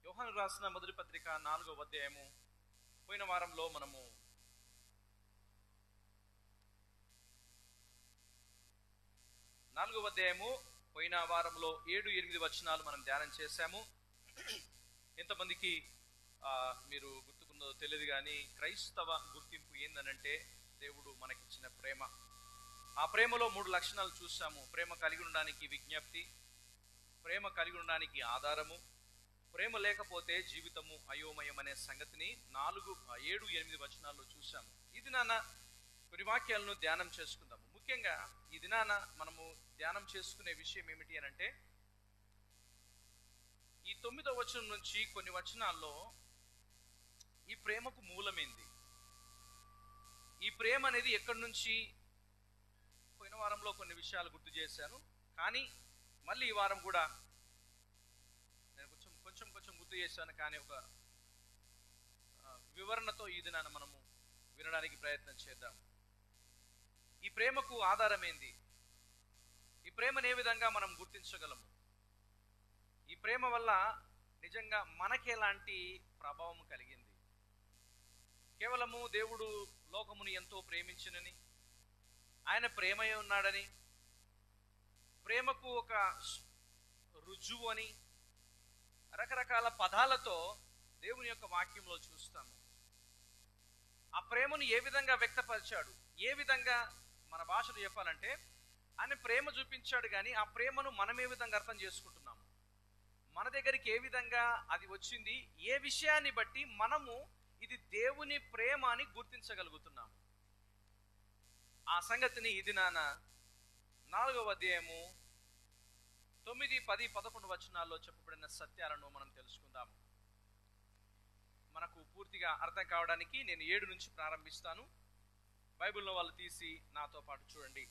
యోహాను రాసిన మొదటి పత్రిక 4వ అధ్యాయము. పోయిన వారంలో మనము 4వ అధ్యాయము పోయిన వారంలో 7-8 వచనాలు మనం ధ్యానం చేశాము. ఎంతమందికి మీరు గుర్తుకుందో తెలియదు, కానీ క్రైస్తవ గుర్తింపు ఏందనంటే దేవుడు మనకిచ్చిన ప్రేమ. ఆ ప్రేమలో 3 లక్షణాలు చూసాము. ప్రేమ కలిగి ఉండడానికి విజ్ఞప్తి, ప్రేమ కలిగి ఉండడానికి ఆధారము, ప్రేమ లేకపోతే జీవితము అయోమయం అనే సంగతిని 7-8 వచనాల్లో చూసాము. ఈ దినాన కొన్ని వాక్యాలను ధ్యానం చేసుకుందాము. ముఖ్యంగా ఈ దినాన మనము ధ్యానం చేసుకునే విషయం ఏమిటి అనంటే, ఈ 9వ వచనం నుంచి కొన్ని వచనాల్లో ఈ ప్రేమకు మూలమేంది, ఈ ప్రేమ అనేది ఎక్కడి నుంచి. పోయిన వారంలో కొన్ని విషయాలు గుర్తు చేశాను, కానీ మళ్ళీ ఈ వారం కూడా నేను కొంచెం గుర్తు చేశాను, కానీ ఒక వివరణతో ఈ దినాన మనము వినడానికి ప్రయత్నం చేద్దాం. ఈ ప్రేమకు ఆధారం ఏంది, ఈ ప్రేమను ఏ విధంగా మనం గుర్తించగలము, ఈ ప్రేమ వల్ల నిజంగా మనకెలాంటి ప్రభావం కలిగింది. కేవలము దేవుడు లోకముని ఎంతో ప్రేమించినని, ఆయన ప్రేమయే ఉన్నాడని, ప్రేమకు ఒక రుజువు అని రకరకాల పదాలతో దేవుని యొక్క వాక్యంలో చూస్తాము. ఆ ప్రేమను ఏ విధంగా వ్యక్తపరిచాడు, ఏ విధంగా మన భాషలో చెప్పాలంటే ఆయన ప్రేమ చూపించాడు, కానీ ఆ ప్రేమను మనం ఏ విధంగా అర్థం చేసుకుంటున్నాము, మన దగ్గరికి ఏ విధంగా అది వచ్చింది, ఏ విషయాన్ని బట్టి మనము ఇది దేవుని ప్రేమ అని గుర్తించగలుగుతున్నాము. ఆ సంగతిని ఇది 4వ అధ్యాయము 9, 10, 11 వచనాల్లో చెప్పబడిన సత్యాలను మనం తెలుసుకుందాము. మనకు పూర్తిగా అర్థం కావడానికి నేను 7 నుంచి ప్రారంభిస్తాను. బైబిల్లో వాళ్ళు తీసి నాతో పాటు చూడండి.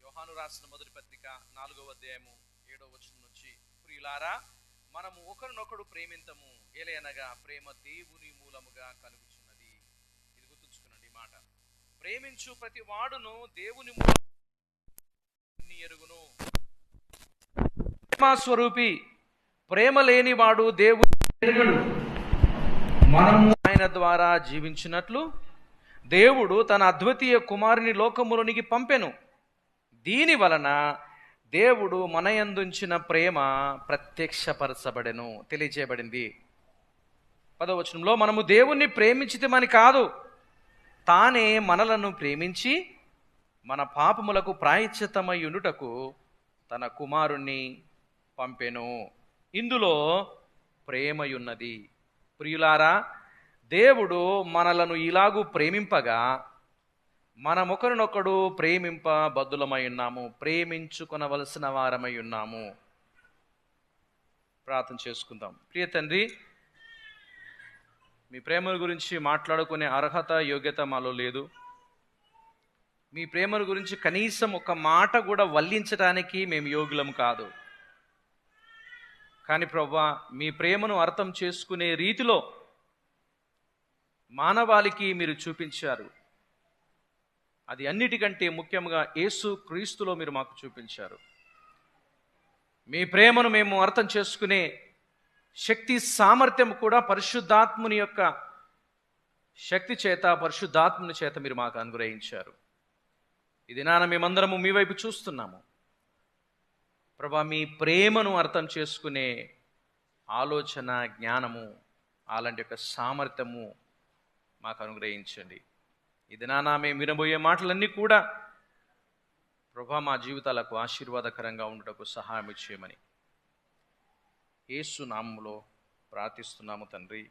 యోహాను రాసిన మొదటి పత్రిక 4వ అధ్యాయము 7వ వచనం నుంచి, ప్రియులారా, మనము ఒకరినొకడు ప్రేమింతము, ఏలయనగా ప్రేమ దేవుని మూలముగా కలుగుచున్నది. ఇది గుర్తుంచుకునండి మాట. ప్రేమించు ప్రతి వాడును దేవుని మూలముగా ఎరుగును. ప్రేమస్వరూపి, ప్రేమ లేనివాడు దేవుని ఎరుగడు. మనము ఆయన ద్వారా జీవించినట్లు దేవుడు తన అద్వితీయ కుమారుని లోకములోనికి పంపెను. దీని వలన దేవుడు మన యందుంచిన ప్రేమ ప్రత్యక్షపరచబడెను, తెలియజేయబడింది. 10వ వచనంలో, మనము దేవుణ్ణి ప్రేమించితమని కాదు, తానే మనలను ప్రేమించి మన పాపములకు ప్రాయశ్చిత్తమై ఉండుటకు తన కుమారుణ్ణి పంపెను. ఇందులో ప్రేమయున్నది. ప్రియులారా, దేవుడు మనలను ఇలాగూ ప్రేమింపగా మనమొకరినొకడు ప్రేమింప బద్దులమై ఉన్నాము, ప్రేమించుకొనవలసిన వారమై ఉన్నాము. ప్రార్థన చేసుకుందాం. ప్రియ తండ్రి, మీ ప్రేమ గురించి మాట్లాడుకునే అర్హత, యోగ్యత మాలో లేదు. మీ ప్రేమ గురించి కనీసం ఒక మాట కూడా వల్లించడానికి మేము యోగ్యులం కాదు. కానీ ప్రభువా, మీ ప్రేమను అర్థం చేసుకునే రీతిలో మానవాళికి మీరు చూపించారు. అది అన్నిటికంటే ముఖ్యంగా యేసు క్రీస్తులో మీరు మాకు చూపించారు. మీ ప్రేమను మేము అర్థం చేసుకునే శక్తి, సామర్థ్యం కూడా పరిశుద్ధాత్ముని యొక్క శక్తి చేత, పరిశుద్ధాత్ముని చేత మీరు మాకు అనుగ్రహించారు. ఇది మేమందరము మీ వైపు చూస్తున్నాము. ప్రభా, మీ ప్రేమను అర్థం చేసుకునే ఆలోచన, జ్ఞానము, అలాంటి యొక్క సామర్థ్యము మాకు అనుగ్రహించండి. ఇది మేము వినబోయే మాటలన్నీ కూడా ప్రభా మా జీవితాలకు ఆశీర్వాదకరంగా ఉండటకు సహాయం చేయమని యేసు నామములో ప్రార్థిస్తున్నాము తండ్రి.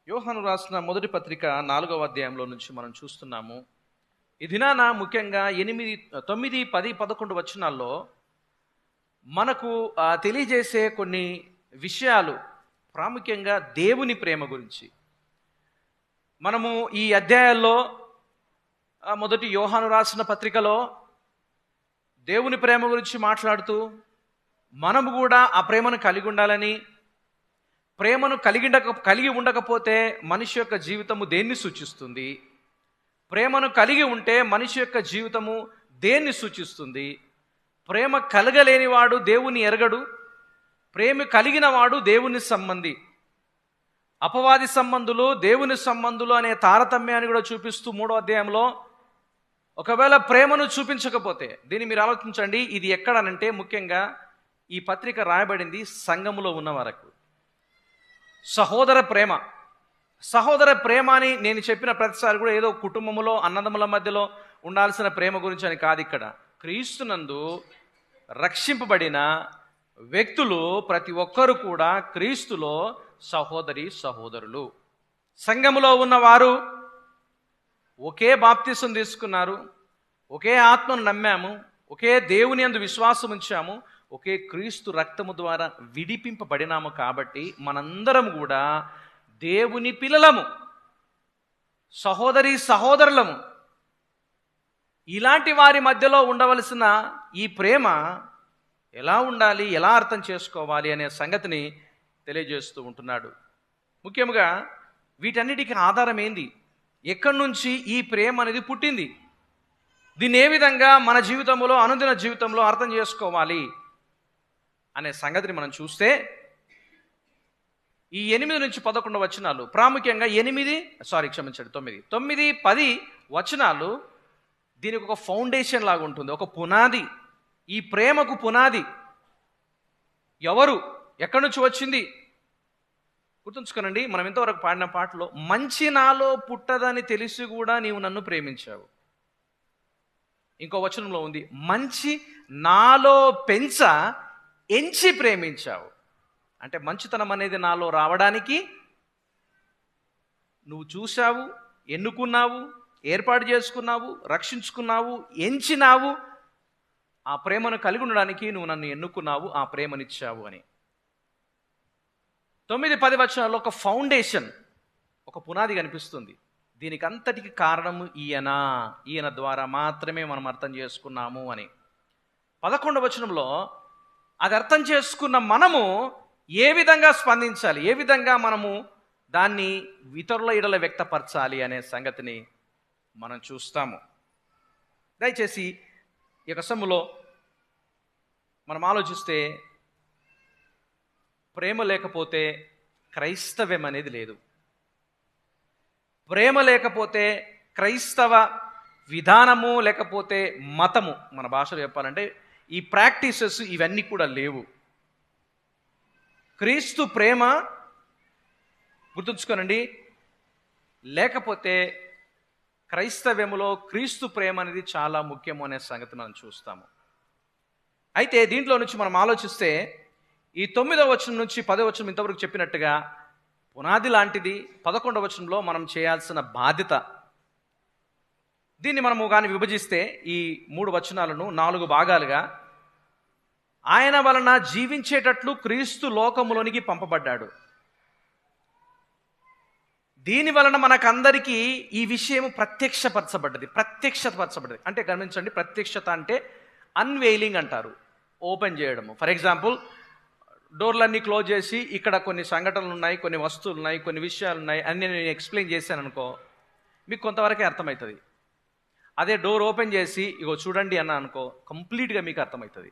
యోహాను రాసిన మొదటి పత్రిక 4వ అధ్యాయంలో నుంచి మనం చూస్తున్నాము. ఈ దినాన ముఖ్యంగా 8, 9, 10, 11 వచనాల్లో మనకు తెలియజేసే కొన్ని విషయాలు, ప్రాముఖ్యంగా దేవుని ప్రేమ గురించి. మనము ఈ అధ్యాయాల్లో మొదటి యోహాను రాసిన పత్రికలో దేవుని ప్రేమ గురించి మాట్లాడుతూ, మనము కూడా ఆ ప్రేమను కలిగి ఉండాలని, ప్రేమను కలిగి ఉండకపోతే మనిషి యొక్క జీవితము దేన్ని సూచిస్తుంది, ప్రేమను కలిగి ఉంటే మనిషి యొక్క జీవితము దేన్ని సూచిస్తుంది, ప్రేమ కలగలేనివాడు దేవుని ఎరగడు, ప్రేమ కలిగిన వాడు దేవుని సంబంధి. అపవాది సంబంధులు దేవుని సంబంధులు అనే తారతమ్యాన్ని కూడా చూపిస్తూ 3వ అధ్యాయంలో ఒకవేళ ప్రేమను చూపించకపోతే, దీన్ని మీరు ఆలోచించండి, ఇది ఎక్కడనంటే ముఖ్యంగా ఈ పత్రిక రాయబడింది సంఘములో ఉన్న వరకు. సహోదర ప్రేమ, సహోదర ప్రేమ అని నేను చెప్పిన ప్రతిసారి కూడా ఏదో కుటుంబంలో అన్నదమ్ముల మధ్యలో ఉండాల్సిన ప్రేమ గురించి అని కాదు. ఇక్కడ క్రీస్తునందు రక్షింపబడిన వ్యక్తులు ప్రతి ఒక్కరు కూడా క్రీస్తులో సహోదరి సహోదరులు. సంఘములో ఉన్నవారు ఒకే బాప్తిసం తీసుకున్నారు, ఒకే ఆత్మను నమ్మాము, ఒకే దేవుని యందు విశ్వాసం ఉంచాము, ఒకే క్రీస్తు రక్తము ద్వారా విడిపింపబడినాము. కాబట్టి మనందరం కూడా దేవుని పిల్లలము, సహోదరి సహోదరులము. ఇలాంటి వారి మధ్యలో ఉండవలసిన ఈ ప్రేమ ఎలా ఉండాలి, ఎలా అర్థం చేసుకోవాలి అనే సంగతిని తెలియజేస్తూ ఉంటున్నాడు. ముఖ్యంగా వీటన్నిటికీ ఆధారం ఏంది, ఎక్కడి నుంచి ఈ ప్రేమ అనేది పుట్టింది, దీన్ని ఏ విధంగా మన జీవితంలో అనుదిన జీవితంలో అర్థం చేసుకోవాలి అనే సంగతిని మనం చూస్తే ఈ 8 నుంచి 11 వచనాలు, ప్రాముఖ్యంగా 9, 10 వచనాలు దీనికి ఒక ఫౌండేషన్ లాగా ఉంటుంది, ఒక పునాది. ఈ ప్రేమకు పునాది ఎవరు, ఎక్కడి నుంచి వచ్చింది గుర్తుంచుకోనండి. మనం ఇంతవరకు పాడిన పాటలో మంచి నాలో పుట్టదని తెలిసి కూడా నీవు నన్ను ప్రేమించావు. ఇంకో వచనంలో ఉంది మంచి నాలో ఎంచి ప్రేమించావు. అంటే మంచితనం అనేది నాలో రావడానికి నువ్వు చూశావు, ఎన్నుకున్నావు, ఏర్పాటు చేసుకున్నావు, రక్షించుకున్నావు, ఎంచినావు. ఆ ప్రేమను కలిగి ఉండడానికి నువ్వు నన్ను ఎన్నుకున్నావు, ఆ ప్రేమనిచ్చావు అని. 9, 10 వచనాల్లో ఒక ఫౌండేషన్, ఒక పునాది కనిపిస్తుంది. దీనికి అంతటికి కారణము ఈయన ద్వారా మాత్రమే మనం అర్థం చేసుకున్నాము అని. 11వ వచనంలో అది అర్థం చేసుకున్న మనము ఏ విధంగా స్పందించాలి, ఏ విధంగా మనము దాన్ని ఇతరుల ఎడల వ్యక్తపరచాలి అనే సంగతిని మనం చూస్తాము. దయచేసి ఈ యొక్క సమయంలో మనం ఆలోచిస్తే ప్రేమ లేకపోతే క్రైస్తవ్యం అనేది లేదు. ప్రేమ లేకపోతే క్రైస్తవ విధానము, లేకపోతే మతము, మన భాషలో చెప్పాలంటే ఈ ప్రాక్టీసెస్ ఇవన్నీ కూడా లేవు. క్రీస్తు ప్రేమ గుర్తుంచుకోనండి, లేకపోతే క్రైస్తవ్యములో క్రీస్తు ప్రేమ అనేది చాలా ముఖ్యము అనే సంగతి మనం చూస్తాము. అయితే దీంట్లో నుంచి మనం ఆలోచిస్తే ఈ 9వ వచనం నుంచి 10వ వచనం ఇంతవరకు చెప్పినట్టుగా పునాది లాంటిది. 11వ వచనంలో మనం చేయాల్సిన బాధ్యత. దీన్ని మనము కానీ విభజిస్తే ఈ 3 వచనాలను 4 భాగాలుగా, ఆయన వలన జీవించేటట్లు క్రీస్తు లోకములోనికి పంపబడ్డాడు. దీని వలన మనకందరికీ ఈ విషయం ప్రత్యక్షపరచబడ్డది. అంటే గమనించండి, ప్రత్యక్షత అంటే అన్వెయిలింగ్ అంటారు, ఓపెన్ చేయడము. ఫర్ ఎగ్జాంపుల్, డోర్లన్నీ క్లోజ్ చేసి ఇక్కడ కొన్ని సంఘటనలు ఉన్నాయి, కొన్ని వస్తువులు ఉన్నాయి, కొన్ని విషయాలు ఉన్నాయి అని నేను ఎక్స్ప్లెయిన్ చేశాను అనుకో, మీకు కొంతవరకే అర్థమవుతుంది. అదే డోర్ ఓపెన్ చేసి ఇగో చూడండి అన్న అనుకో, కంప్లీట్గా మీకు అర్థమవుతుంది.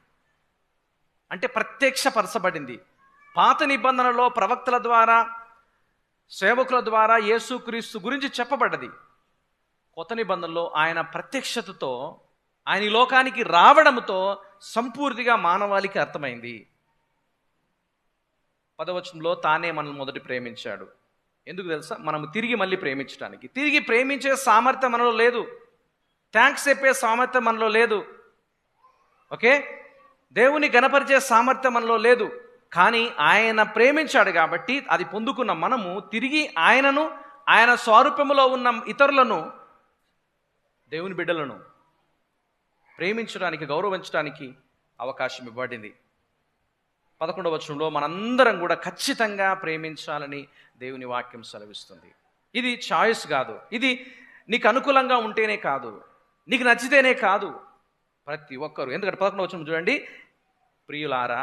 అంటే ప్రత్యక్షపరచబడింది. పాత నిబంధనలో ప్రవక్తల ద్వారా, సేవకుల ద్వారా యేసుక్రీస్తు గురించి చెప్పబడ్డది. కొత్త నిబంధనలో ఆయన ప్రత్యక్షతతో, ఆయన ఈ లోకానికి రావడంతో సంపూర్తిగా మానవాళికి అర్థమైంది. 10వ వచనంలో తానే మనల్ని మొదటి ప్రేమించాడు. ఎందుకు తెలుసా? మనము తిరిగి మళ్ళీ ప్రేమించడానికి. తిరిగి ప్రేమించే సామర్థ్యం మనలో లేదు, థ్యాంక్స్ చెప్పే సామర్థ్యం మనలో లేదు, ఓకే, దేవుని గణపరిచే సామర్థ్యం మనలో లేదు. కానీ ఆయన ప్రేమించాడు కాబట్టి అది పొందుకున్న మనము తిరిగి ఆయనను, ఆయన స్వరూపములో ఉన్న ఇతరులను, దేవుని బిడ్డలను ప్రేమించడానికి, గౌరవించడానికి అవకాశం ఇవ్వబడింది. 11వ వచనంలో మనందరం కూడా ఖచ్చితంగా ప్రేమించాలని దేవుని వాక్యం సెలవిస్తుంది. ఇది చాయిస్ కాదు, ఇది నీకు అనుకూలంగా ఉంటేనే కాదు, నీకు నచ్చితేనే కాదు, ప్రతి ఒక్కరు. ఎందుకంటే 11వ వచనం చూడండి, ప్రియులారా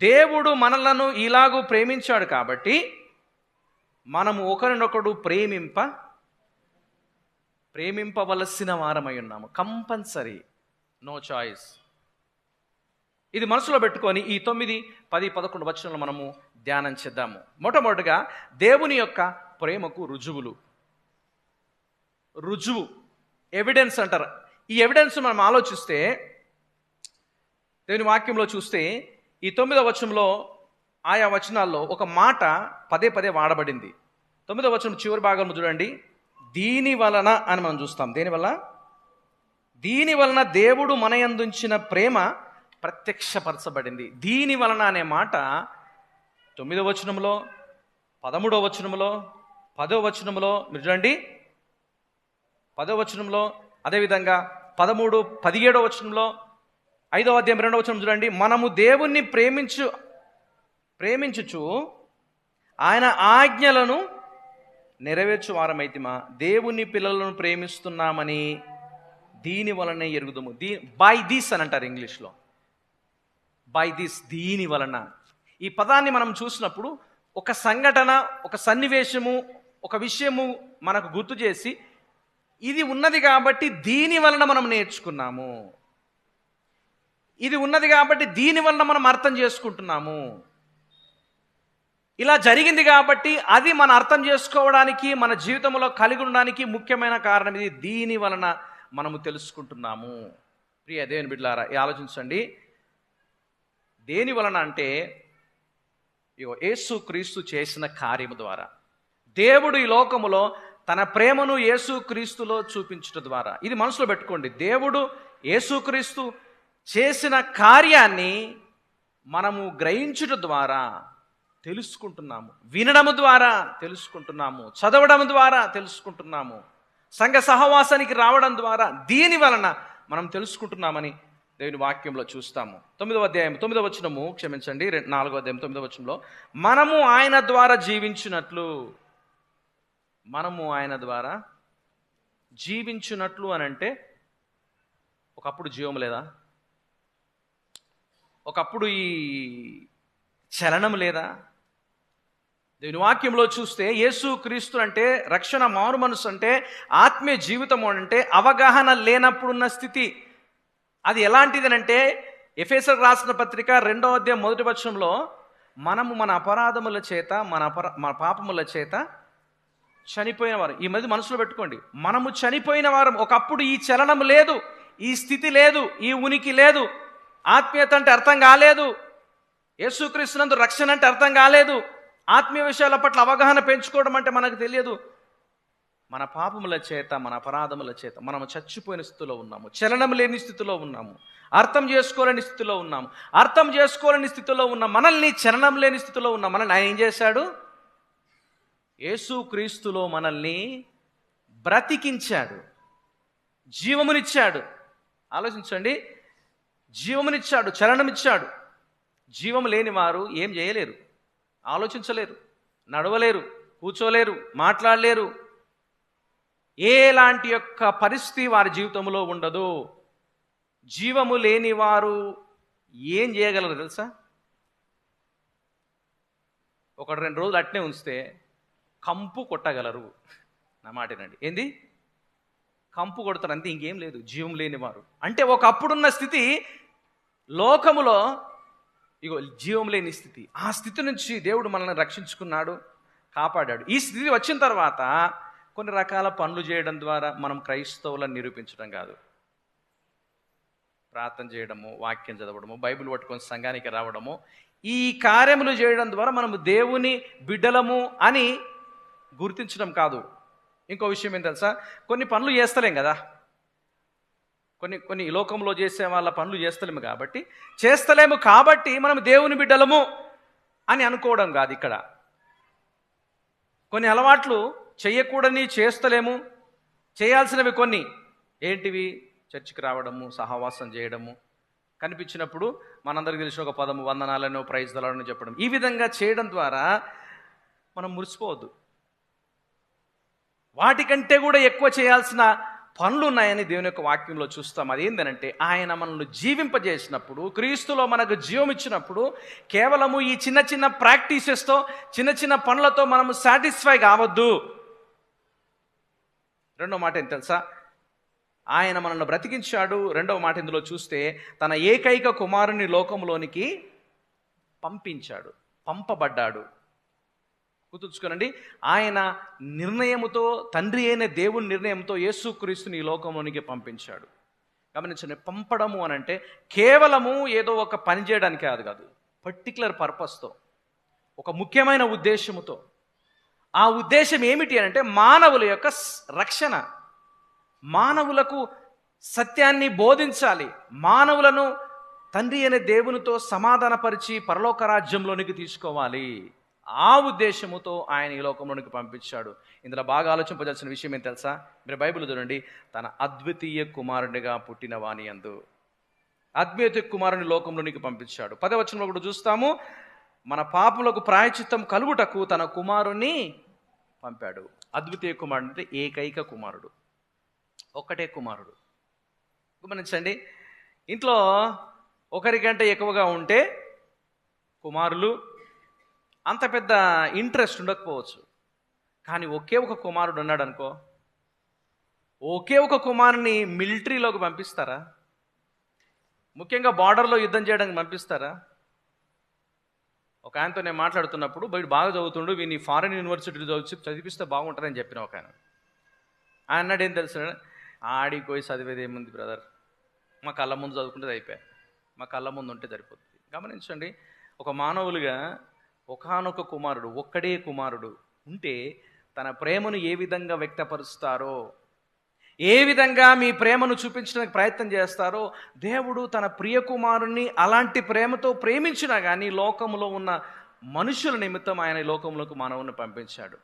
దేవుడు మనలను ఇలాగూ ప్రేమించాడు కాబట్టి మనము ఒకరినొకడు ప్రేమింపవలసిన వారమై ఉన్నాము. Compulsory, no choice. ఇది మనసులో పెట్టుకొని ఈ 9, 10, 11 వచనాలు మనము ధ్యానం చేద్దాము. మొట్టమొదటిగా దేవుని యొక్క ప్రేమకు రుజువు, ఎవిడెన్స్ అంటారు. ఈ ఎవిడెన్స్ మనం ఆలోచిస్తే దేవుని వాక్యంలో చూస్తే ఈ 9వ వచనంలో ఆయా వచనాల్లో ఒక మాట పదే పదే వాడబడింది. 9వ వచనం చివరి భాగం చూడండి. దీని వలన అని మనం చూస్తాం. దీని వలన దేవుడు మన యందుంచిన ప్రేమ ప్రత్యక్షపరచబడింది. దీని వలన అనే మాట 9వ వచనంలో, 13వ వచనంలో, 10వ వచనంలో మీరు చూడండి. 10వ వచనంలో, అదేవిధంగా 13, 17వ వచనంలో, 5వ అధ్యాయం 2వ వచనం చూడండి. మనము దేవుణ్ణి ప్రేమించుచు ఆయన ఆజ్ఞలను నెరవేర్చు వారమైతిమా, దేవుని పిల్లలను ప్రేమిస్తున్నామని దీని వలనే ఎరుగుదము. బై దిస్ అని అంటారు ఇంగ్లీష్లో. బై దిస్, దీని వలన. ఈ పదాన్ని మనం చూసినప్పుడు ఒక సంఘటన, ఒక సన్నివేశము, ఒక విషయము మనకు గుర్తు చేసి ఇది ఉన్నది కాబట్టి దీని వలన మనం నేర్చుకున్నాము, ఇది ఉన్నది కాబట్టి దీని వలన మనం అర్థం చేసుకుంటున్నాము, ఇలా జరిగింది కాబట్టి అది మన అర్థం చేసుకోవడానికి, మన జీవితంలో కలిగి ఉండడానికి ముఖ్యమైన కారణం ఇది. దీని వలన మనము తెలుసుకుంటున్నాము. ప్రియ దేవుని బిడ్డలారా, ఆలోచించండి. దేని వలన అంటే యేసు క్రీస్తు చేసిన కార్యము ద్వారా, దేవుడు ఈ లోకములో తన ప్రేమను యేసు క్రీస్తులో చూపించడం ద్వారా. ఇది మనసులో పెట్టుకోండి. దేవుడు యేసుక్రీస్తు చేసిన కార్యాన్ని మనము గ్రహించుట ద్వారా తెలుసుకుంటున్నాము, వినడము ద్వారా తెలుసుకుంటున్నాము, చదవడం ద్వారా తెలుసుకుంటున్నాము, సంఘ సహవాసానికి రావడం ద్వారా దీని వలన మనం తెలుసుకుంటున్నామని దేవుని వాక్యంలో చూస్తాము. 9వ అధ్యాయం 9వ వచనము, క్షమించండి, 4వ అధ్యాయం 9వ వచనంలో, మనము ఆయన ద్వారా జీవించున్నట్లు అని అంటే ఒకప్పుడు జీవం లేదా? ఒకప్పుడు ఈ చలనం లేదా? దేవుని వాక్యంలో చూస్తే యేసు క్రీస్తు అంటే రక్షణ, మారు మనసు అంటే, ఆత్మీయ జీవితము అంటే అవగాహన లేనప్పుడున్న స్థితి. అది ఎలాంటిది అంటే ఎఫెసీయులకు రాసిన పత్రిక 2వ అధ్యాయం 1వ వచనంలో, మనము మన అపరాధముల చేత, మన పాపముల చేత చనిపోయిన వారు. ఈ మధ్య మనసులో పెట్టుకోండి, మనము చనిపోయిన వారం. ఒకప్పుడు ఈ చలనం లేదు, ఈ స్థితి లేదు, ఈ ఉనికి లేదు, ఆత్మీయత అంటే అర్థం కాలేదు, యేసుక్రీస్తునందు రక్షణ అంటే అర్థం కాలేదు, ఆత్మీయ విషయాల పట్ల అవగాహన పెంచుకోవడం అంటే మనకు తెలియదు. మన పాపముల చేత, మన అపరాధముల చేత మనము చచ్చిపోయిన స్థితిలో ఉన్నాము, చలనం లేని స్థితిలో ఉన్నాము, అర్థం చేసుకోలేని స్థితిలో ఉన్నాము. అర్థం చేసుకోలేని స్థితిలో ఉన్న మనల్ని, చలనం లేని స్థితిలో ఉన్న మనల్ని ఆయన ఏం చేశాడు? యేసుక్రీస్తులో మనల్ని బ్రతికించాడు, జీవమునిచ్చాడు. ఆలోచించండి, జీవమునిచ్చాడు, చలనమిచ్చాడు. జీవము లేని వారు ఏం చేయలేరు, ఆలోచించలేరు, నడవలేరు, కూర్చోలేరు, మాట్లాడలేరు. ఎలాంటి యొక్క పరిస్థితి వారి జీవితంలో ఉండదు. జీవము లేని వారు ఏం చేయగలరు తెలుసా? 1-2 రోజులు అట్నే ఉంచితే కంపు కొట్టగలరు. నా మాటేనండి. ఏంది? కంపు కొడతారు అంతే, ఇంకేం లేదు. జీవం లేని వారు అంటే ఒకప్పుడున్న స్థితి లోకములో, ఇగో జీవం లేని స్థితి. ఆ స్థితి నుంచి దేవుడు మనల్ని రక్షించుకున్నాడు, కాపాడాడు. ఈ స్థితి వచ్చిన తర్వాత కొన్ని రకాల పనులు చేయడం ద్వారా మనం క్రైస్తవులను నిరూపించడం కాదు, ప్రార్థన చేయడము, వాక్యం చదవడము, బైబిల్ పట్టుకొని సంఘానికి రావడము, ఈ కార్యములు చేయడం ద్వారా మనము దేవుని బిడ్డలము అని గుర్తించడం కాదు. ఇంకో విషయం ఏం తెలుసా? కొన్ని పనులు చేస్తలేం కదా, కొన్ని లోకంలో చేసే వాళ్ళ పనులు చేస్తలేము కాబట్టి మనం దేవుని బిడ్డలము అని అనుకోవడం కాదు. ఇక్కడ కొన్ని అలవాట్లు చేయకూడని చేస్తలేము, చేయాల్సినవి కొన్ని. ఏంటివి? చర్చికి రావడము, సహవాసం చేయడము, కనిపించినప్పుడు మనందరికీ తెలిసిన ఒక పదము వందనాలను, ప్రైజ్ దళాలను చెప్పడం. ఈ విధంగా చేయడం ద్వారా మనం మురిసిపోవద్దు. వాటికంటే కూడా ఎక్కువ చేయాల్సిన పనులు ఉన్నాయని దేవుని యొక్క వాక్యంలో చూస్తాం. అదేంటంటే ఆయన మనల్ని జీవింపజేసినప్పుడు, క్రీస్తులో మనకు జీవం ఇచ్చినప్పుడు కేవలము ఈ చిన్న చిన్న ప్రాక్టీసెస్తో, చిన్న చిన్న పనులతో మనము సాటిస్ఫై కావద్దు. రెండో మాట ఏం తెలుసా? ఆయన మనల్ని బ్రతికించాడు. రెండవ మాట ఇందులో చూస్తే తన ఏకైక కుమారుని లోకంలోనికి పంపించాడు, పంపబడ్డాడు. గుర్తుంచుకోనండి, ఆయన నిర్ణయముతో, తండ్రి అయిన దేవుని నిర్ణయంతో యేసుక్రీస్తుని ఈ లోకంలోనికి పంపించాడు. గమనించండి, పంపడము అని అంటే కేవలము ఏదో ఒక పని చేయడానికి కాదు, పర్టికులర్ పర్పస్తో, ఒక ముఖ్యమైన ఉద్దేశముతో. ఆ ఉద్దేశం ఏమిటి అని అంటే మానవుల యొక్క రక్షణ, మానవులకు సత్యాన్ని బోధించాలి, మానవులను తండ్రి అనే దేవునితో సమాధానపరిచి పరలోక రాజ్యంలోనికి తీసుకోవాలి. ఆ ఉద్దేశముతో ఆయన ఈ లోకంలోనికి పంపించాడు. ఇందులో బాగా ఆలోచింపజాల్సిన విషయం ఏం తెలుసా? మీరు బైబిల్ చూడండి. తన అద్వితీయ కుమారునిగా పుట్టిన వాని యందు, అద్వితీయ కుమారుని లోకంలోనికి పంపించాడు. 10వ వచనంలో కూడా చూస్తాము, మన పాపములకు ప్రాయశ్చిత్తం కలుగుటకు తన కుమారుని పంపాడు. అద్వితీయ కుమారుడు అంటే ఏకైక కుమారుడు, ఒక్కటే కుమారుడు. గమనించండి, ఇంట్లో ఒకరికంటే ఎక్కువగా ఉంటే కుమారులు అంత పెద్ద ఇంట్రెస్ట్ ఉండకపోవచ్చు. కానీ ఒకే ఒక కుమారుడు ఉన్నాడు అనుకో, ఒకే ఒక కుమారుని మిలిటరీలోకి పంపిస్తారా? ముఖ్యంగా బార్డర్లో యుద్ధం చేయడానికి పంపిస్తారా? ఒక ఆయనతో నేను మాట్లాడుతున్నప్పుడు, బయట బాగా చదువుతుండు, వీని ఫారిన్ యూనివర్సిటీలో చదివిస్తే బాగుంటుందని చెప్పిన ఒక ఆయన అన్నాడు, ఏం తెలుసు, ఆడికి పోయి చదివేది ఏముంది బ్రదర్, మా కళ్ళ ముందు చదువుకుంటే అయిపోయా, మా కళ్ళ ముందు ఉంటే సరిపోతుంది. గమనించండి, ఒక మానవులుగా ఒకానొక కుమారుడు, ఒక్కడే కుమారుడు ఉంటే తన ప్రేమను ఏ విధంగా వ్యక్తపరుస్తారో, ఏ విధంగా మీ ప్రేమను చూపించడానికి ప్రయత్నం చేస్తారో, దేవుడు తన ప్రియ కుమారుణ్ణి అలాంటి ప్రేమతో ప్రేమించినా కానీ లోకంలో ఉన్న మనుషుల నిమిత్తం ఆయన ఈ లోకంలోకి మానవుని పంపించాడు.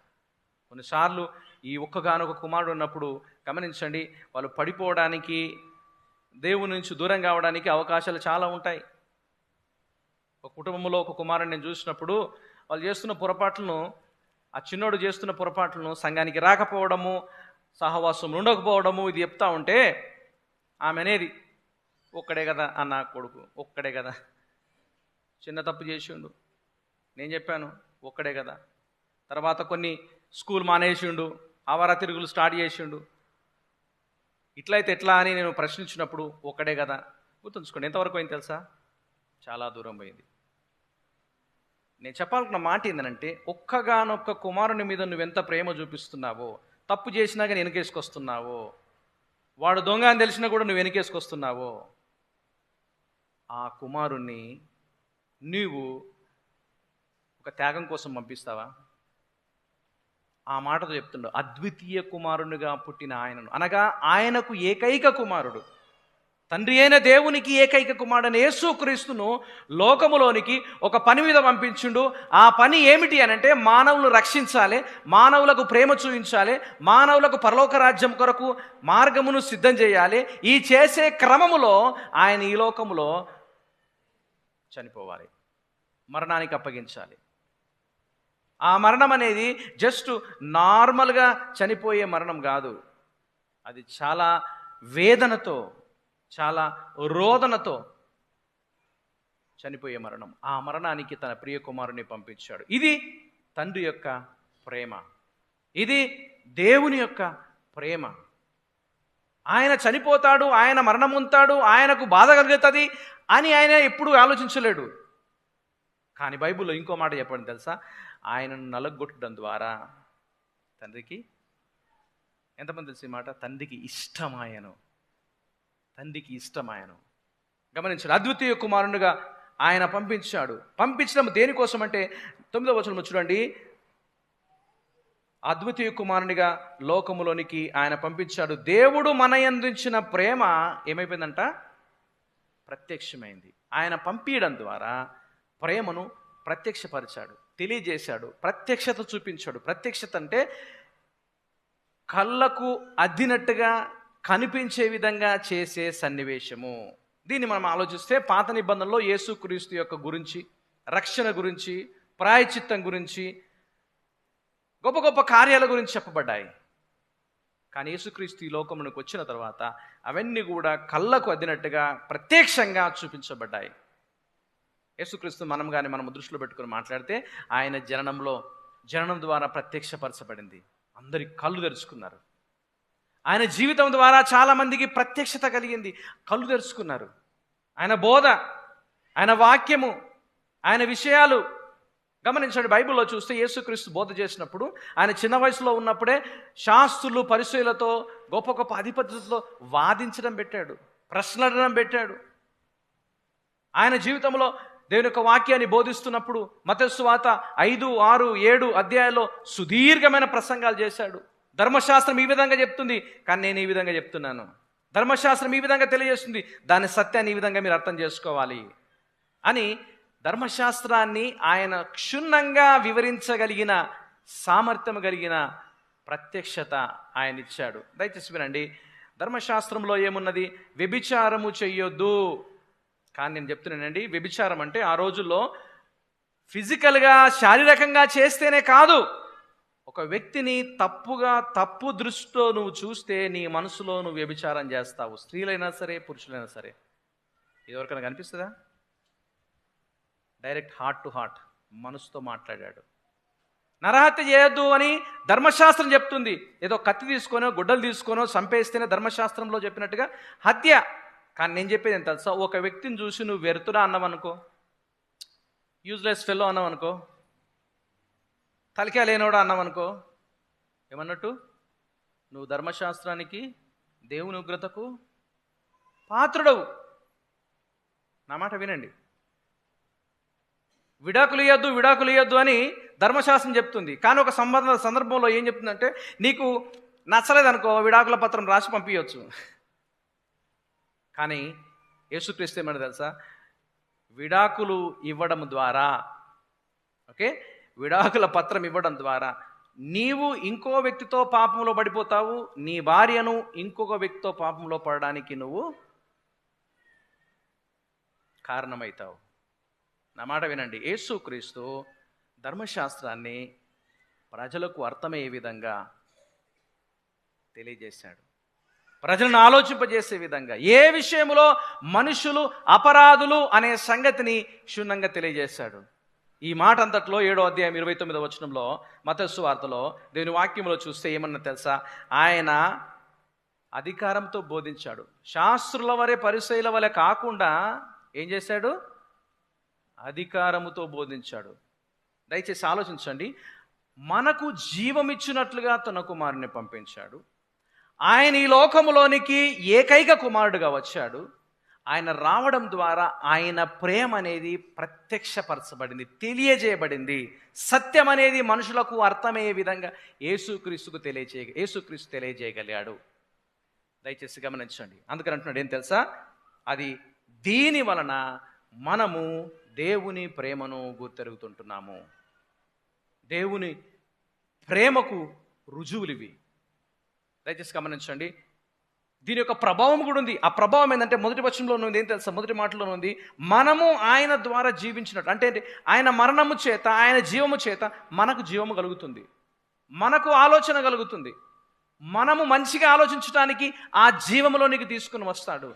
కొన్నిసార్లు ఈ ఒక్కగానొక కుమారుడు ఉన్నప్పుడు గమనించండి, వాళ్ళు పడిపోవడానికి, దేవుని నుంచి దూరం కావడానికి అవకాశాలు చాలా ఉంటాయి. ఒక కుటుంబంలో ఒక కుమారుని నేను చూసినప్పుడు వాళ్ళు చేస్తున్న పొరపాట్లను, ఆ చిన్నోడు చేస్తున్న పొరపాట్లను, సంఘానికి రాకపోవడము, సహవాసం ఉండకపోవడము, ఇది చెప్తా ఉంటే ఆమె అనేది, ఒక్కడే కదా అన్న కొడుకు, ఒక్కడే కదా, చిన్న తప్పు చేసిండు, నేను చెప్పాను ఒక్కడే కదా, తర్వాత కొన్ని స్కూల్ మానేసిండు, ఆవారా తిరుగులు స్టార్ట్ చేసిండు, ఇట్లయితే ఎట్లా అని నేను ప్రశ్నించినప్పుడు ఒక్కడే కదా. గుర్తుంచుకోండి, ఎంతవరకు అయింది తెలుసా? చాలా దూరం పోయింది. నేను చెప్పాలనుకున్న మాట ఏంటంటే, ఒక్కగానొక్క కుమారుని మీద నువ్వెంత ప్రేమ చూపిస్తున్నావో, తప్పు చేసినా కానీ వెనకేసుకొస్తున్నావో, వాడు దొంగ అని తెలిసినా కూడా నువ్వు వెనకేసుకొస్తున్నావో, ఆ కుమారుణ్ణి నీవు ఒక త్యాగం కోసం పంపిస్తావా? ఆ మాటతో చెప్తుండో, అద్వితీయ కుమారునిగా పుట్టిన ఆయనను, అనగా ఆయనకు ఏకైక కుమారుడు, తండ్రి అయిన దేవునికి ఏకైక కుమారుడైన యేసుక్రీస్తును లోకములోనికి ఒక పని మీద పంపించిండు. ఆ పని ఏమిటి అనంటే, మానవులను రక్షించాలి, మానవులకు ప్రేమ చూపించాలి, మానవులకు పరలోక రాజ్యం కొరకు మార్గమును సిద్ధం చేయాలి. ఈ చేసే క్రమములో ఆయన ఈ లోకములో చనిపోవాలి, మరణానికి అప్పగించాలి. ఆ మరణం అనేది జస్ట్ నార్మల్గా చనిపోయే మరణం కాదు, అది చాలా వేదనతో, చాలా రోదనతో చనిపోయే మరణం. ఆ మరణానికి తన ప్రియ కుమారుని పంపించాడు. ఇది తండ్రి యొక్క ప్రేమ, ఇది దేవుని యొక్క ప్రేమ. ఆయన చనిపోతాడు, ఆయన మరణం ఉంటాడు, ఆయనకు బాధ కలుగుతుంది అని ఆయన ఎప్పుడూ ఆలోచించలేడు. కానీ బైబిల్లో ఇంకో మాట చెప్పండి తెలుసా? ఆయనను నలగొట్టడం ద్వారా తండ్రికి, ఎంతమంది తెలిసి మాట, తండ్రికి ఇష్టమాయను, తండ్రికి ఇష్టమాయను. గమనించాడు, అద్వితీయ కుమారునిగా ఆయన పంపించాడు. పంపించడం దేనికోసం అంటే 9వ వచనం చూడండి, అద్వితీయ కుమారునిగా లోకములోనికి ఆయన పంపించాడు. దేవుడు మన యందుంచిన ప్రేమ ఏమైపోయిందంట? ప్రత్యక్షమైంది. ఆయన పంపించడం ద్వారా ప్రేమను ప్రత్యక్షపరిచాడు, తెలియజేశాడు, ప్రత్యక్షత చూపించాడు. ప్రత్యక్షత అంటే కళ్ళకు అద్దినట్టుగా కనిపించే విధంగా చేసే సన్నివేశము. దీన్ని మనం ఆలోచిస్తే పాత నిబంధనలో యేసుక్రీస్తు యొక్క గురించి, రక్షణ గురించి, ప్రాయశ్చిత్తం గురించి, గొప్ప గొప్ప కార్యాల గురించి చెప్పబడ్డాయి. కానీ యేసుక్రీస్తు ఈ లోకమునకు వచ్చిన తర్వాత అవన్నీ కూడా కళ్ళకు అద్దినట్టుగా ప్రత్యక్షంగా చూపించబడ్డాయి. యేసుక్రీస్తు మనం కానీ మనం దృష్టిలో పెట్టుకుని మాట్లాడితే ఆయన జననం ద్వారా ప్రత్యక్షపరచబడింది. అందరి కళ్ళు తెరుచుకున్నారు. ఆయన జీవితం ద్వారా చాలామందికి ప్రత్యక్షత కలిగింది, కళ్ళు తెరుచుకున్నారు. ఆయన బోధ, ఆయన వాక్యము, ఆయన విషయాలు గమనించండి. బైబిల్లో చూస్తే యేసుక్రీస్తు బోధ చేసినప్పుడు ఆయన చిన్న వయసులో ఉన్నప్పుడే శాస్త్రులు పరిసయ్యులతో గొప్ప గొప్ప అధిపతులతో వాదించడం పెట్టాడు, ప్రశ్నలను పెట్టాడు. ఆయన జీవితంలో దేవుని యొక్క వాక్యాన్ని బోధిస్తున్నప్పుడు మత్తయి సువార్త 5, 6, 7 అధ్యాయాల్లో సుదీర్ఘమైన ప్రసంగాలు చేశాడు. ధర్మశాస్త్రం ఈ విధంగా చెప్తుంది, కానీ నేను ఈ విధంగా చెప్తున్నాను. ధర్మశాస్త్రం ఈ విధంగా తెలియజేస్తుంది, దాని సత్యాన్ని ఈ విధంగా మీరు అర్థం చేసుకోవాలి అని ధర్మశాస్త్రాన్ని ఆయన క్షుణ్ణంగా వివరించగలిగిన సామర్థ్యం కలిగిన ప్రత్యక్షత ఆయన ఇచ్చాడు. దయచేసి వినండి. ధర్మశాస్త్రంలో ఏమున్నది? వ్యభిచారము చెయ్యొద్దు. కానీ నేను చెప్తున్నానండి, వ్యభిచారం అంటే ఆ రోజుల్లో ఫిజికల్గా శారీరకంగా చేస్తేనే కాదు, ఒక వ్యక్తిని తప్పు దృష్టితో నువ్వు చూస్తే నీ మనసులో నువ్వు వ్యభిచారం చేస్తావు. స్త్రీలైనా సరే, పురుషులైనా సరే. ఇది ఎవరికైనా కనిపిస్తుందా? డైరెక్ట్ హార్ట్ టు హార్ట్ మనసుతో మాట్లాడాడు. నరహత్య చేయొద్దు అని ధర్మశాస్త్రం చెప్తుంది. ఏదో కత్తి తీసుకోనో గుడ్డలు తీసుకోనో చంపేస్తేనే ధర్మశాస్త్రంలో చెప్పినట్టుగా హత్య. కానీ నేను చెప్పేది ఎంత తెలుసా? ఒక వ్యక్తిని చూసి నువ్వు వెరుతురా అన్నావనుకో, యూజ్లెస్ ఫెల్లో అన్నావనుకో, తలకాయ లేనోడా అన్నావనుకో, ఏమన్నట్టు? నువ్వు ధర్మశాస్త్రానికి, దేవుని ఉగ్రతకు పాత్రుడవు. నా మాట వినండి. విడాకులు ఇయ్యొద్దు అని ధర్మశాస్త్రం చెప్తుంది. కానీ ఒక సందర్భంలో ఏం చెప్తుందంటే, నీకు నచ్చలేదనుకో విడాకుల పత్రం రాసి పంపించవచ్చు. కానీ యేసుక్రీస్తు ఏమన్నా తెలుసా? విడాకులు ఇవ్వడం ద్వారా, విడాకుల పత్రం ఇవ్వడం ద్వారా నీవు ఇంకో వ్యక్తితో పాపంలో పడిపోతావు, నీ భార్యను ఇంకొక వ్యక్తితో పాపంలో పడడానికి నువ్వు కారణమవుతావు. నా మాట వినండి. యేసుక్రీస్తు ధర్మశాస్త్రాన్ని ప్రజలకు అర్థమయ్యే విధంగా తెలియజేశాడు. ప్రజలను ఆలోచింపజేసే విధంగా, ఏ విషయంలో మనుషులు అపరాధులు అనే సంగతిని క్షుణ్ణంగా తెలియజేశాడు. ఈ మాట అంతట్లో 7వ అధ్యాయం 29వ వచనంలో మత్తయి సువార్తలో దేవుని వాక్యంలో చూస్తే ఏమన్నా తెలుసా? ఆయన అధికారంతో బోధించాడు. శాస్త్రుల వలె పరిసయ్యుల వలె కాకుండా ఏం చేశాడు? అధికారముతో బోధించాడు. దయచేసి ఆలోచించండి. మనకు జీవమిచ్చినట్లుగా తన కుమారుని పంపించాడు. ఆయన ఈ లోకములోనికి ఏకైక కుమారుడుగా వచ్చాడు. ఆయన రావడం ద్వారా ఆయన ప్రేమ అనేది ప్రత్యక్షపరచబడింది, తెలియజేయబడింది. సత్యం అనేది మనుషులకు అర్థమయ్యే విధంగా యేసుక్రీస్తు తెలియజేయగలిగాడు. దయచేసి గమనించండి. అందుకని అంటున్నాడు, ఏం తెలుసా? అది దీని వలన మనము దేవుని ప్రేమను గుర్తెరుగుతుంటున్నాము. దేవుని ప్రేమకు రుజువులివి. దయచేసి గమనించండి. దీని యొక్క ప్రభావం కూడా ఉంది. ఆ ప్రభావం ఏంటంటే మొదటి వచనంలో ఉంది. ఏం తెలుసా? మొదటి మాటలో ఉంది, మనము ఆయన ద్వారా జీవించినట్టు. అంటే ఆయన మరణము చేత, ఆయన జీవము చేత మనకు జీవము కలుగుతుంది, మనకు ఆలోచన కలుగుతుంది. మనము మంచిగా ఆలోచించడానికి ఆ జీవములోనికి తీసుకుని వస్తాడు.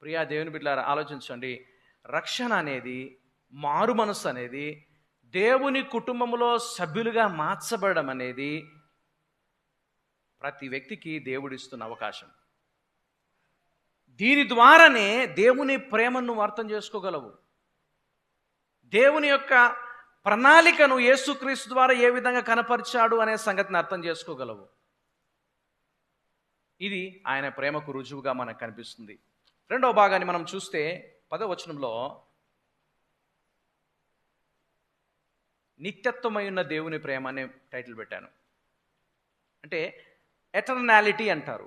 ప్రియా దేవుని బిడ్డలారా, ఆలోచించండి. రక్షణ అనేది, మారు మనస్సు అనేది, దేవుని కుటుంబంలో సభ్యులుగా మార్చబడడం అనేది ప్రతి వ్యక్తికి దేవుడిస్తున్న అవకాశం. దీని ద్వారానే దేవుని ప్రేమను నువ్వు అర్థం చేసుకోగలవు. దేవుని యొక్క ప్రణాళికను యేసుక్రీస్తు ద్వారా ఏ విధంగా కనపరిచాడు అనే సంగతిని అర్థం చేసుకోగలవు. ఇది ఆయన ప్రేమకు రుజువుగా మనకు కనిపిస్తుంది. రెండవ భాగాన్ని మనం చూస్తే 10వ వచనంలో నిత్యత్వమై ఉన్న దేవుని ప్రేమ అనే టైటిల్ పెట్టాను. అంటే ఎటర్నాలిటీ అంటారు.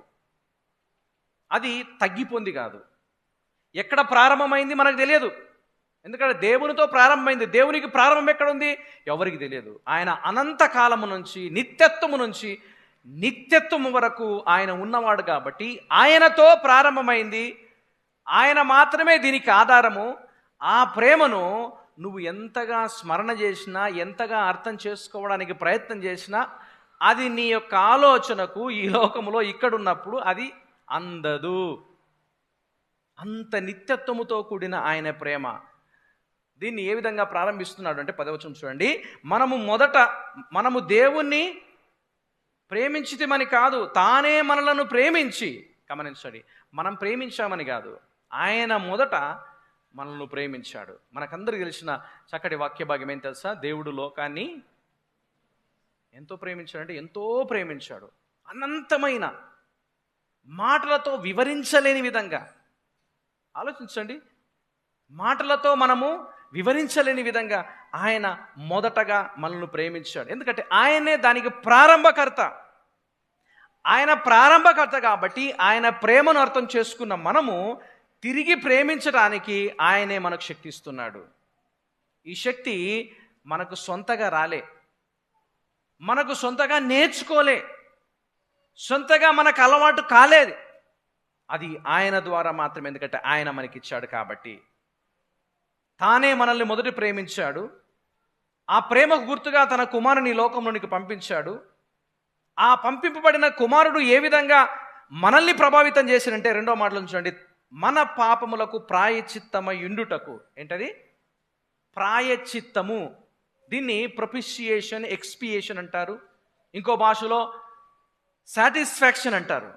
అది తగ్గిపోయింది కాదు. ఎక్కడ ప్రారంభమైంది మనకు తెలియదు. ఎందుకంటే దేవునితో ప్రారంభమైంది. దేవునికి ప్రారంభం ఎక్కడుంది ఎవరికి తెలియదు. ఆయన అనంత కాలము నుంచి, నిత్యత్వము నుంచి నిత్యత్వము వరకు ఆయన ఉన్నవాడు కాబట్టి ఆయనతో ప్రారంభమైంది. ఆయన మాత్రమే దీనికి ఆధారము. ఆ ప్రేమను నువ్వు ఎంతగా స్మరణ చేసినా, ఎంతగా అర్థం చేసుకోవడానికి ప్రయత్నం చేసినా అది నీ యొక్క ఆలోచనకు ఈ లోకములో ఇక్కడున్నప్పుడు అది అందదు. అంత నిత్యత్వముతో కూడిన ఆయన ప్రేమ. దీన్ని ఏ విధంగా ప్రారంభిస్తున్నాడు అంటే 10వ వచనం చూడండి. మనము దేవుణ్ణి ప్రేమించితిమని కాదు, తానే మనలను ప్రేమించి, గమనించండి, మనం ప్రేమించామని కాదు, ఆయన మొదట మనల్ని ప్రేమించాడు. మనకందరికీ తెలిసిన చక్కటి వాక్య భాగ్యం ఏం తెలుసా? దేవుడు లోకాన్ని ఎంతో ప్రేమించాడంటే ఎంతో ప్రేమించాడు. అనంతమైన మాటలతో వివరించలేని విధంగా. ఆలోచించండి, మాటలతో మనము వివరించలేని విధంగా ఆయన మొదటగా మనల్ని ప్రేమించాడు. ఎందుకంటే ఆయనే దానికి ప్రారంభకర్త. ఆయన ప్రారంభకర్త కాబట్టి ఆయన ప్రేమను అర్థం చేసుకున్న మనము తిరిగి ప్రేమించడానికి ఆయనే మనకు శక్తి ఇస్తున్నాడు. ఈ శక్తి మనకు సొంతగా రాలే, మనకు సొంతగా నేర్చుకోలే, సొంతగా మనకు అలవాటు కాలేదు. అది ఆయన ద్వారా మాత్రమే. ఎందుకంటే ఆయన మనకిచ్చాడు కాబట్టి. తానే మనల్ని మొదటి ప్రేమించాడు. ఆ ప్రేమకు గుర్తుగా తన కుమారుని లోకంలోనికి పంపించాడు. ఆ పంపింపబడిన కుమారుడు ఏ విధంగా మనల్ని ప్రభావితం చేసినంటే 2వ మాటలో చూడండి, మన పాపములకు ప్రాయచిత్తమయుండుటకు. ఏంటది? ప్రాయచిత్తము. దీన్ని ప్రొపిషియేషన్, ఎక్స్పియేషన్ అంటారు. ఇంకో భాషలో సాటిస్ఫాక్షన్ అంటారు.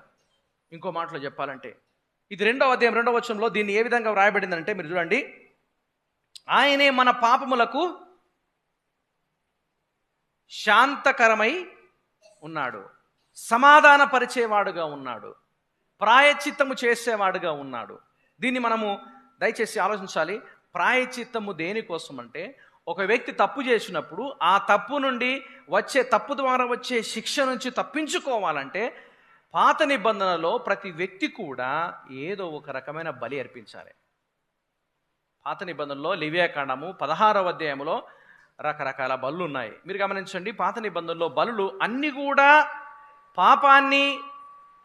ఇంకో మాటలో చెప్పాలంటే ఇది 2వ అధ్యాయం 2వ వచనంలో దీన్ని ఏ విధంగా వ్రాయబడిందంటే మీరు చూడండి, ఆయనే మన పాపములకు శాంతకరమై ఉన్నాడు, సమాధాన పరిచేవాడుగా ఉన్నాడు, ప్రాయచిత్తము చేసేవాడుగా ఉన్నాడు. దీన్ని మనము దయచేసి ఆలోచించాలి. ప్రాయచిత్తము దేనికోసం అంటే, ఒక వ్యక్తి తప్పు చేసినప్పుడు ఆ తప్పు నుండి తప్పు ద్వారా వచ్చే శిక్ష నుంచి తప్పించుకోవాలంటే పాత నిబంధనలో ప్రతి వ్యక్తి కూడా ఏదో ఒక రకమైన బలి అర్పించాలి. పాత నిబంధనలో లేవియాకాండము 16వ అధ్యాయంలో రకరకాల బలులు ఉన్నాయి. మీరు గమనించండి, పాత నిబంధనలో బలులు అన్నీ కూడా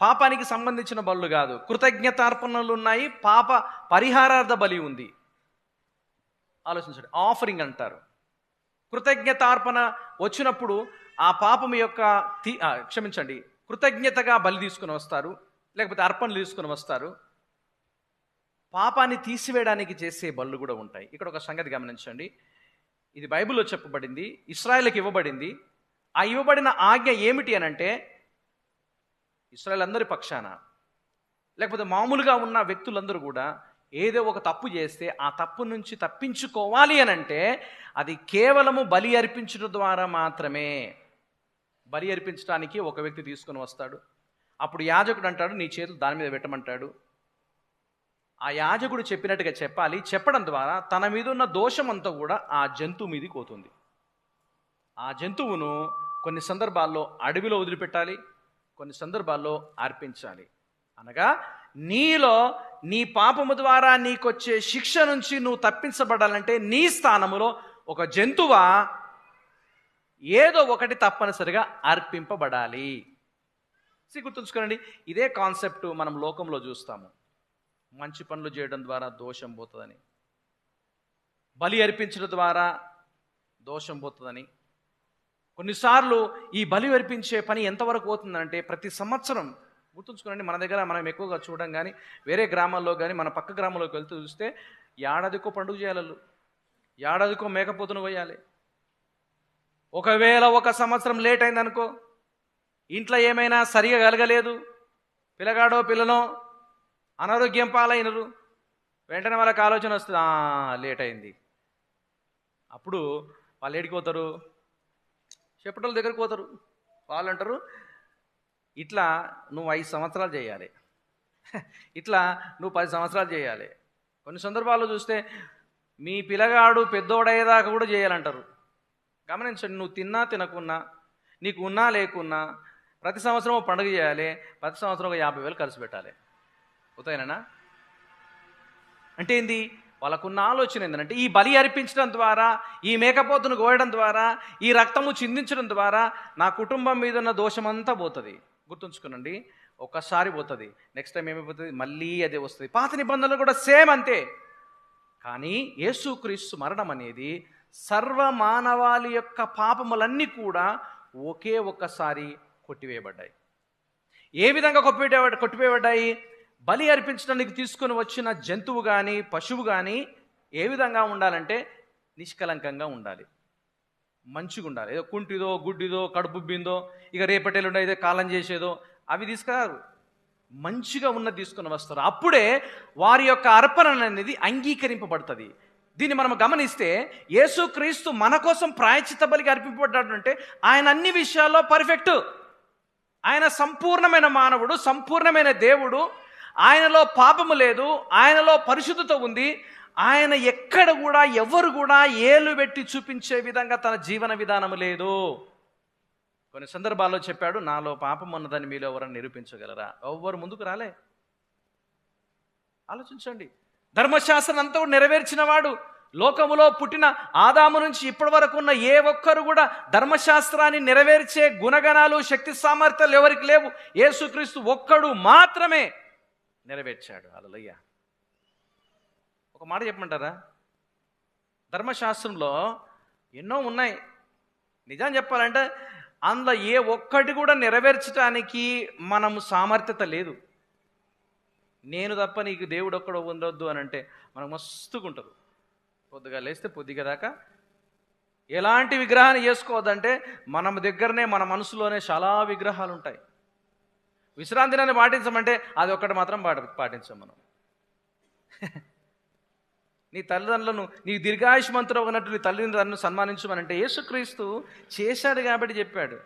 పాపానికి సంబంధించిన బలులు కాదు. కృతజ్ఞతార్పణలు ఉన్నాయి, పాప పరిహారార్థ బలి ఉంది. ఆలోచించండి, ఆఫరింగ్ అంటారు. కృతజ్ఞతార్పణ వచ్చినప్పుడు ఆ పాపం యొక్క కృతజ్ఞతగా బలి తీసుకుని వస్తారు, లేకపోతే అర్పణలు తీసుకుని వస్తారు. పాపాన్ని తీసివేయడానికి చేసే బలులు కూడా ఉంటాయి. ఇక్కడ ఒక సంగతి గమనించండి, ఇది బైబిల్లో చెప్పబడింది, ఇశ్రాయేలుకి ఇవ్వబడింది. ఆ ఇవ్వబడిన ఆజ్ఞ ఏమిటి అనంటే, ఇశ్రాయేలు అందరి పక్షాన, లేకపోతే మామూలుగా ఉన్న వ్యక్తులందరూ కూడా ఏదో ఒక తప్పు చేస్తే ఆ తప్పు నుంచి తప్పించుకోవాలి అనంటే అది కేవలము బలి అర్పించడం ద్వారా మాత్రమే. బలి అర్పించడానికి ఒక వ్యక్తి తీసుకుని వస్తాడు. అప్పుడు యాజకుడు అంటాడు, నీ చేతులు దాని మీద పెట్టమంటాడు. ఆ యాజకుడు చెప్పినట్టుగా చెప్పాలి. చెప్పడం ద్వారా తన మీద ఉన్న దోషం అంతా కూడా ఆ జంతువు మీదకి పోతుంది. ఆ జంతువును కొన్ని సందర్భాల్లో అడవిలో వదిలిపెట్టాలి, కొన్ని సందర్భాల్లో అర్పించాలి. అనగా నీ పాపము ద్వారా నీకొచ్చే శిక్ష నుంచి నువ్వు తప్పించబడాలంటే నీ స్థానములో ఒక జంతువ ఏదో ఒకటి తప్పనిసరిగా అర్పింపబడాలి. గుర్తుంచుకోండి, ఇదే కాన్సెప్ట్ మనం లోకంలో చూస్తాము. మంచి పనులు చేయడం ద్వారా దోషం పోతుందని, బలి అర్పించడం ద్వారా దోషం పోతుందని. కొన్నిసార్లు ఈ బలి అర్పించే పని ఎంతవరకు పోతుందంటే, ప్రతి సంవత్సరం గుర్తుంచుకోండి, మన దగ్గర మనం ఎక్కువగా చూడడం కానీ, వేరే గ్రామాల్లో కానీ, మన పక్క గ్రామంలోకి వెళ్తూ చూస్తే ఏడాదికో పండుగ చేయాలి, ఏడాదికో మేకపోతును పోయాలి. ఒకవేళ ఒక సంవత్సరం లేట్ అయిందనుకో, ఇంట్లో ఏమైనా సరిగా కలగలేదు, పిల్లగాడో పిల్లనో అనారోగ్యం పాలైనరు, వెంటనే వాళ్ళకి ఆలోచన వస్తుంది, లేట్ అయింది. అప్పుడు వాళ్ళు ఏడికి పోతారు? చెప్పటోళ్ళ దగ్గరికి పోతారు. వాళ్ళు అంటారు, ఇట్లా నువ్వు 5 సంవత్సరాలు చేయాలి, ఇట్లా నువ్వు 10 సంవత్సరాలు చేయాలి. కొన్ని సందర్భాల్లో చూస్తే మీ పిల్లగాడు పెద్దోడయ్యేదాకా కూడా చేయాలంటారు. గమనించండి, నువ్వు తిన్నా తినకున్నా, నీకు ఉన్నా లేకున్నా ప్రతి సంవత్సరం పండుగ చేయాలి, ప్రతి సంవత్సరం 50,000 ఖర్చు పెట్టాలి. అవుతాయినా? అంటే ఏంది? వాళ్ళకున్న ఆలోచన ఏంటంటే, ఈ బలి అర్పించడం ద్వారా, ఈ మేకపోతును కోయడం ద్వారా, ఈ రక్తము చిందించడం ద్వారా నా కుటుంబం మీద ఉన్న దోషమంతా పోతుంది. గుర్తుంచుకోనండి, ఒక్కసారి పోతుంది, నెక్స్ట్ టైం ఏమైపోతుంది? మళ్ళీ అదే వస్తుంది. పాత నిబంధనలు కూడా సేమ్ అంతే. కానీ యేసుక్రీస్తు మరణం అనేది సర్వ మానవాళి యొక్క పాపములన్నీ కూడా ఒకే ఒక్కసారి కొట్టివేయబడ్డాయి. ఏ విధంగా కొట్టివేయబడ్డాయి? బలి అర్పించడానికి తీసుకొని వచ్చిన జంతువు కానీ పశువు కానీ ఏ విధంగా ఉండాలంటే నిష్కలంకంగా ఉండాలి, మంచిగా ఉండాలి. ఏదో కుంటిదో గుడ్డిదో కడుపుబ్బిందో ఇక రేపటేలుండో ఏదో కాలం చేసేదో అవి తీసుకురారు. మంచిగా ఉన్నది తీసుకుని వస్తారు. అప్పుడే వారి యొక్క అర్పణ అనేది అంగీకరింపబడుతుంది. దీన్ని మనం గమనిస్తే యేసుక్రీస్తు మన కోసం ప్రాయశ్చిత్త బలిగా అర్పింపబడ్డాడు అంటే ఆయన అన్ని విషయాల్లో పర్ఫెక్ట్. ఆయన సంపూర్ణమైన మానవుడు, సంపూర్ణమైన దేవుడు. ఆయనలో పాపము లేదు, ఆయనలో పరిశుద్ధత ఉంది. ఆయన ఎక్కడ కూడా ఎవరు కూడా ఏలు పెట్టి చూపించే విధంగా తన జీవన విధానం లేదు. కొన్ని సందర్భాల్లో చెప్పాడు, నాలో పాపం ఉన్నదని మీలో ఎవరని నిరూపించగలరా? ఎవ్వరు ముందుకు రాలే. ఆలోచించండి. ధర్మశాస్త్రం అంతా నెరవేర్చిన వాడు, లోకములో పుట్టిన ఆదాము నుంచి ఇప్పటి వరకు ఉన్న ఏ ఒక్కరు కూడా ధర్మశాస్త్రాన్ని నెరవేర్చే గుణగణాలు శక్తి సామర్థ్యాలు ఎవరికి లేవు. యేసుక్రీస్తు ఒక్కడు మాత్రమే నెరవేర్చాడు. హల్లెలూయా. ఒక మాట చెప్పమంటారా? ధర్మశాస్త్రంలో ఎన్నో ఉన్నాయి. నిజం చెప్పాలంటే అందులో ఏ ఒక్కటి కూడా నెరవేర్చడానికి మనం సామర్థ్యత లేదు. నేను తప్ప నీకు దేవుడు ఒక్కడు ఉండొద్దు అని అంటే మనకు మస్తుగా ఉంటుంది. పొద్దుగా లేస్తే పొద్దుగా దాకా ఎలాంటి విగ్రహాన్ని చేసుకోవద్దంటే మన దగ్గరనే మన మనసులోనే చాలా విగ్రహాలు ఉంటాయి. విశ్రాంతి దినాన్ని పాటించమంటే అది ఒక్కటి మాత్రం పాటించాం మనం. నీ తల్లిదండ్రులను నీ దీర్ఘాయుష్మంతుడు ఉన్నట్టు నీ తల్లిదండ్రులను సన్మానించమనంటే యేసుక్రీస్తు చేశాడు కాబట్టి చెప్పాడు.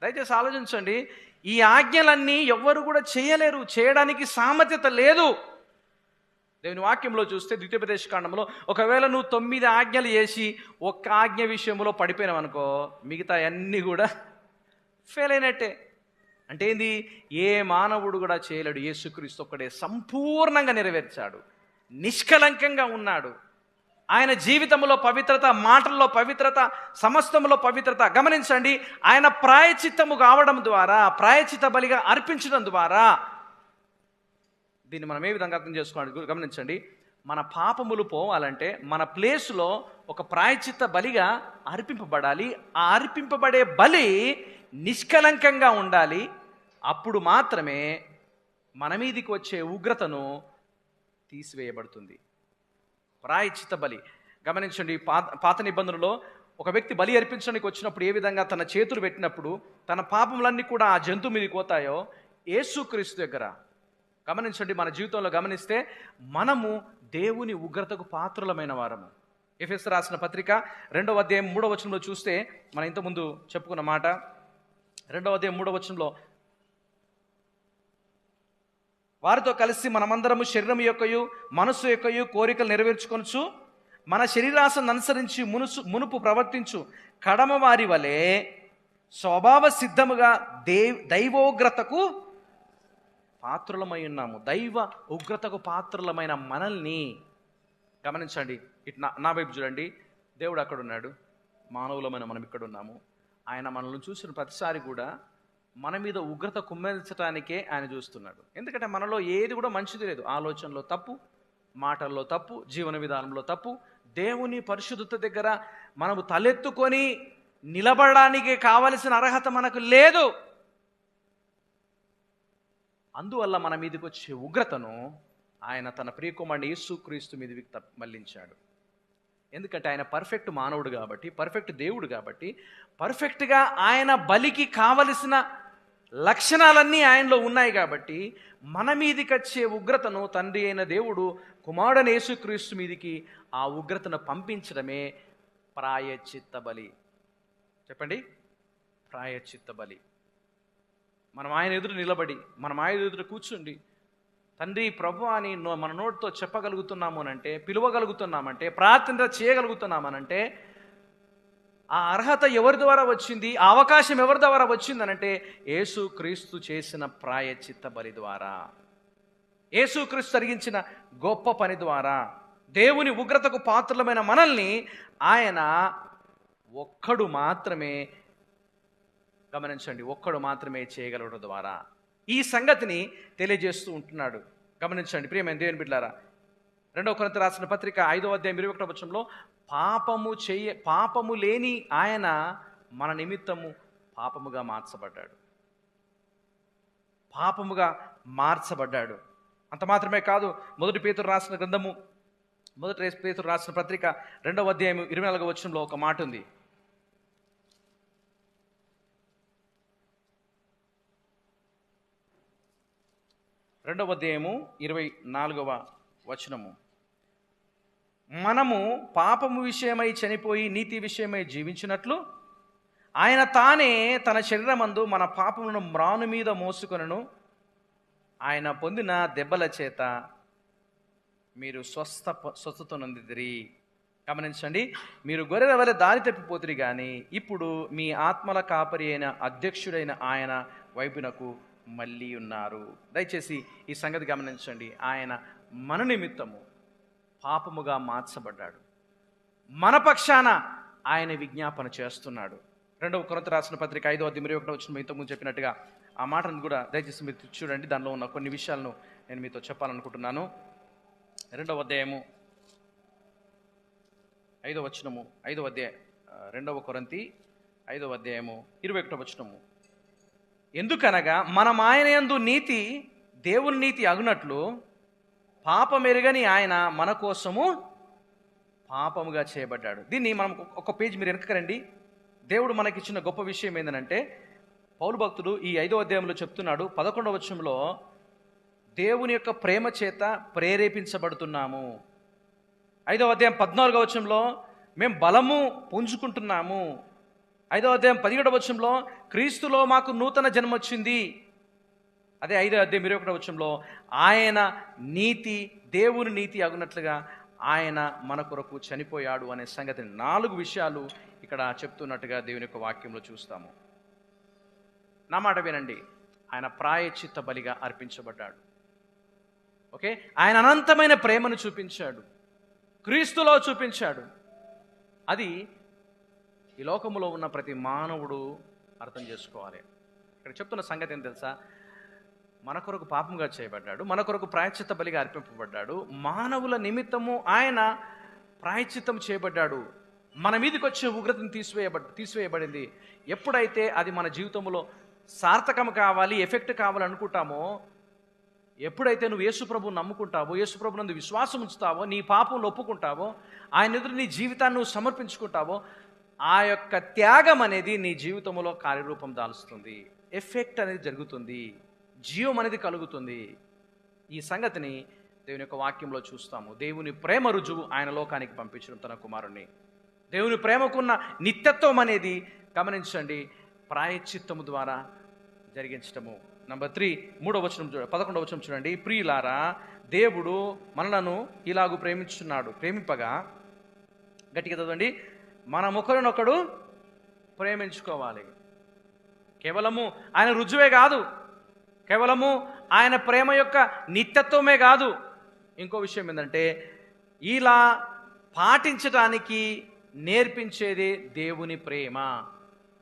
దయచేసి ఆలోచించండి. ఈ ఆజ్ఞలన్నీ ఎవ్వరు కూడా చేయలేరు, చేయడానికి సామర్థ్యత లేదు. దేవుని వాక్యంలో చూస్తే ద్వితీయోపదేశ కాండంలో ఒకవేళ నువ్వు 9 ఆజ్ఞలు చేసి ఒక్క ఆజ్ఞ విషయంలో పడిపోయినావు అనుకో, మిగతా అన్నీ కూడా ఫెయిల్ అయినట్టే. అంటే ఏంది? ఏ మానవుడు కూడా చేయలేడు. యేసుక్రీస్తు ఒక్కడే సంపూర్ణంగా నెరవేర్చాడు, నిష్కలంకంగా ఉన్నాడు. ఆయన జీవితంలో పవిత్రత, మాటల్లో పవిత్రత, సమస్తంలో పవిత్రత. గమనించండి, ఆయన ప్రాయచిత్తము కావడం ద్వారా, ప్రాయచిత బలిగా అర్పించడం ద్వారా దీన్ని మనం ఏ విధంగా అర్థం చేసుకోవాలి? గమనించండి, మన పాపములు పోవాలంటే మన ప్లేస్లో ఒక ప్రాయచిత్త బలిగా అర్పింపబడాలి. ఆ అర్పింపబడే బలి నిష్కలంకంగా ఉండాలి. అప్పుడు మాత్రమే మన మీదికి వచ్చే ఉగ్రతను తీసివేయబడుతుంది. ప్రాయచిత్త బలి. గమనించండి, పాత నిబంధనలో ఒక వ్యక్తి బలి అర్పించడానికి వచ్చినప్పుడు ఏ విధంగా తన చేతులు పెట్టినప్పుడు తన పాపములన్నీ కూడా ఆ జంతువు మీదకి పోతాయో, యేసుక్రీస్తు దగ్గర గమనించండి, మన జీవితంలో గమనిస్తే మనము దేవుని ఉగ్రతకు పాత్రులమైన వారము. ఎఫెసు రాసిన పత్రిక 2వ అధ్యాయం 3వ వచనంలో చూస్తే మనం ఇంతకుముందు చెప్పుకున్న మాట, 2వ అధ్యాయం 3వ వచనంలో, వారితో కలిసి మనమందరము శరీరం యొక్కయు మనస్సు యొక్కయు కోరికలు నెరవేర్చుకొనుచు మన శరీరాశను అనుసరించి మునుపు ప్రవర్తించు కడమ వారి వలె స్వభావ సిద్ధముగా దైవోగ్రతకు పాత్రులమై ఉన్నాము. దైవ ఉగ్రతకు పాత్రులమైన మనల్ని గమనించండి. ఇటు నా వైపు చూడండి. దేవుడు అక్కడ ఉన్నాడు, మానవులమైన మనం ఇక్కడ ఉన్నాము. ఆయన మనల్ని చూసిన ప్రతిసారి కూడా మన మీద ఉగ్రత కుమ్మించడానికే ఆయన చూస్తున్నాడు. ఎందుకంటే మనలో ఏది కూడా మంచిది లేదు. ఆలోచనలో తప్పు, మాటల్లో తప్పు, జీవన విధానంలో తప్పు. దేవుని పరిశుద్ధత దగ్గర మనము తలెత్తుకొని నిలబడడానికి కావలసిన అర్హత మనకు లేదు. అందువల్ల మన మీదకి వచ్చే ఉగ్రతను ఆయన తన ప్రియకుమారుని యేసుక్రీస్తు మీదకి మళ్లించాడు. ఎందుకంటే ఆయన పర్ఫెక్ట్ మానవుడు కాబట్టి, పర్ఫెక్ట్ దేవుడు కాబట్టి, పర్ఫెక్ట్గా ఆయన బలికి కావలసిన లక్షణాలన్నీ ఆయనలో ఉన్నాయి కాబట్టి మన మీదికి వచ్చే ఉగ్రతను తండ్రి అయిన దేవుడు కుమారుడైన యేసుక్రీస్తు మీదికి ఆ ఉగ్రతను పంపించడమే ప్రాయశ్చిత్త బలి. చెప్పండి, ప్రాయశ్చిత్త బలి. మనం ఆయన ఎదురు నిలబడి, మనం ఆయన ఎదురు కూర్చుండి తండ్రి ప్రభు అని మన నోటితో చెప్పగలుగుతున్నాము అనంటే, పిలువగలుగుతున్నామంటే, ప్రార్థన చేయగలుగుతున్నామనంటే ఆ అర్హత ఎవరి ద్వారా వచ్చింది, ఆ అవకాశం ఎవరి ద్వారా వచ్చిందనంటే యేసుక్రీస్తు చేసిన ప్రాయశ్చిత్త బలి ద్వారా, యేసుక్రీస్తు జరిగించిన గొప్ప పని ద్వారా. దేవుని ఉగ్రతకు పాత్రలమైన మనల్ని ఆయన ఒక్కడు మాత్రమే, గమనించండి, ఒక్కడు మాత్రమే చేయగలడు ద్వారా ఈ సంగతిని తెలియజేస్తూ ఉంటున్నాడు. గమనించండి ప్రియమైన దేవుని బిడ్డలారా, 2వ కొరింథీయులకు రాసిన పత్రిక 5వ అధ్యాయం 21వ వచనంలో పాపము లేని ఆయన మన నిమిత్తము పాపముగా మార్చబడ్డాడు. పాపముగా మార్చబడ్డాడు. అంత మాత్రమే కాదు, మొదటి పేతురు రాసిన పత్రిక 2వ అధ్యాయం 24వ వచనంలో ఒక మాట ఉంది. రెండవ అధ్యాయము 24వ వచనము. మనము పాపము విషయమై చనిపోయి నీతి విషయమై జీవించినట్లు ఆయన తానే తన శరీరమందు మన పాపములను మ్రాను మీద మోసుకొనను. ఆయన పొందిన దెబ్బల చేత మీరు స్వస్థత నొందిదిరి. గమనించండి, మీరు గొర్రెల వలె దారి తప్పిపోతురి కానీ ఇప్పుడు మీ ఆత్మల కాపరి అయిన అధ్యక్షుడైన ఆయన వైపునకు మళ్ళీ ఉన్నారు. దయచేసి ఈ సంగతి గమనించండి. ఆయన మన నిమిత్తము పాపముగా మార్చబడ్డాడు. మన పక్షాన ఆయన విజ్ఞాపన చేస్తున్నాడు. 2వ కొరింథీ రాసిన పత్రిక 5వ అధ్యాయం 21వ వచనం ఇంతకుముందు చెప్పినట్టుగా ఆ మాటను కూడా దయచేసి మీరు చూడండి. దానిలో ఉన్న కొన్ని విషయాలను నేను మీతో చెప్పాలనుకుంటున్నాను. 2వ అధ్యాయము 5వ వచనము, 5వ అధ్యాయం 2వ కొరింథీ 5వ అధ్యాయము 21వ వచనము. ఎందుకనగా మనం ఆయన యందు నీతి దేవుని నీతి అగునట్లు పాపమెరుగని ఆయన మన కోసము పాపముగా చేయబడ్డాడు. దీన్ని మనం ఒక పేజ్ మీరు వెనకరండి. దేవుడు మనకిచ్చిన గొప్ప విషయం ఏంటంటే, పౌలు భక్తుడు ఈ 5వ అధ్యాయంలో చెప్తున్నాడు. 11వ వచనంలో దేవుని యొక్క ప్రేమ చేత ప్రేరేపించబడుతున్నాము. 5వ అధ్యాయం 14వ వచనంలో మేము బలము పుంజుకుంటున్నాము. 5వ అధ్యాయం 17వ వచనంలో క్రీస్తులో మాకు నూతన జన్మ వచ్చింది. అదే 5వ అధ్యాయం 21వ వచనంలో ఆయన నీతి దేవుని నీతి అగునట్లుగా ఆయన మన కొరకు చనిపోయాడు అనే సంగతిని 4 విషయాలు ఇక్కడ చెప్తున్నట్టుగా దేవుని యొక్క వాక్యంలో చూస్తాము. నా మాట వినండి. ఆయన ప్రాయశ్చిత్త బలిగా అర్పించబడ్డాడు. ఓకే, ఆయన అనంతమైన ప్రేమను చూపించాడు, క్రీస్తులో చూపించాడు. అది ఈ లోకములో ఉన్న ప్రతి మానవుడు అర్థం చేసుకోవాలి. ఇక్కడ చెప్తున్న సంగతి ఏం తెలుసా? మన కొరకు పాపంగా చేయబడ్డాడు, మన కొరకు ప్రాయశ్చిత్త బలిగా అర్పింపబడ్డాడు. మానవుల నిమిత్తము ఆయన ప్రాయశ్చిత్తం చేయబడ్డాడు. మన మీదకి వచ్చే ఉగ్రతను తీసివేయబడింది. ఎప్పుడైతే అది మన జీవితంలో సార్థకం కావాలి, ఎఫెక్ట్ కావాలి అనుకుంటామో, ఎప్పుడైతే నువ్వు యేసుప్రభువుని నమ్ముకుంటావో, యేసుప్రభు నందు విశ్వాసం ఉంచుతావో, నీ పాపంలో ఒప్పుకుంటావో, ఆయన ఎదురు నీ జీవితాన్ని నువ్వు సమర్పించుకుంటావో, ఆ యొక్క త్యాగం అనేది నీ జీవితంలో కార్యరూపం దాలుస్తుంది. ఎఫెక్ట్ అనేది జరుగుతుంది, జీవం అనేది కలుగుతుంది. ఈ సంగతిని దేవుని యొక్క వాక్యంలో చూస్తాము. దేవుని ప్రేమ రుజువు ఆయన లోకానికి పంపించడం తన కుమారుణ్ణి. దేవుని ప్రేమకున్న నిత్యత్వం అనేది గమనించండి, ప్రాయశ్చిత్తము ద్వారా జరిగించటము. నంబర్ 3, 3వ వచనం 11వ వచనం చూడండి. ప్రియులారా, దేవుడు మనలను ఇలాగూ ప్రేమించున్నాడు, ప్రేమింపగా, గట్టిగా చదవండి, మనం ఒకరినొకడు ప్రేమించుకోవాలి. కేవలము ఆయన రుజువే కాదు, కేవలము ఆయన ప్రేమ యొక్క నిత్యత్వమే కాదు. ఇంకో విషయం ఏంటంటే, ఇలా పాటించటానికి నేర్పించేది దేవుని ప్రేమ.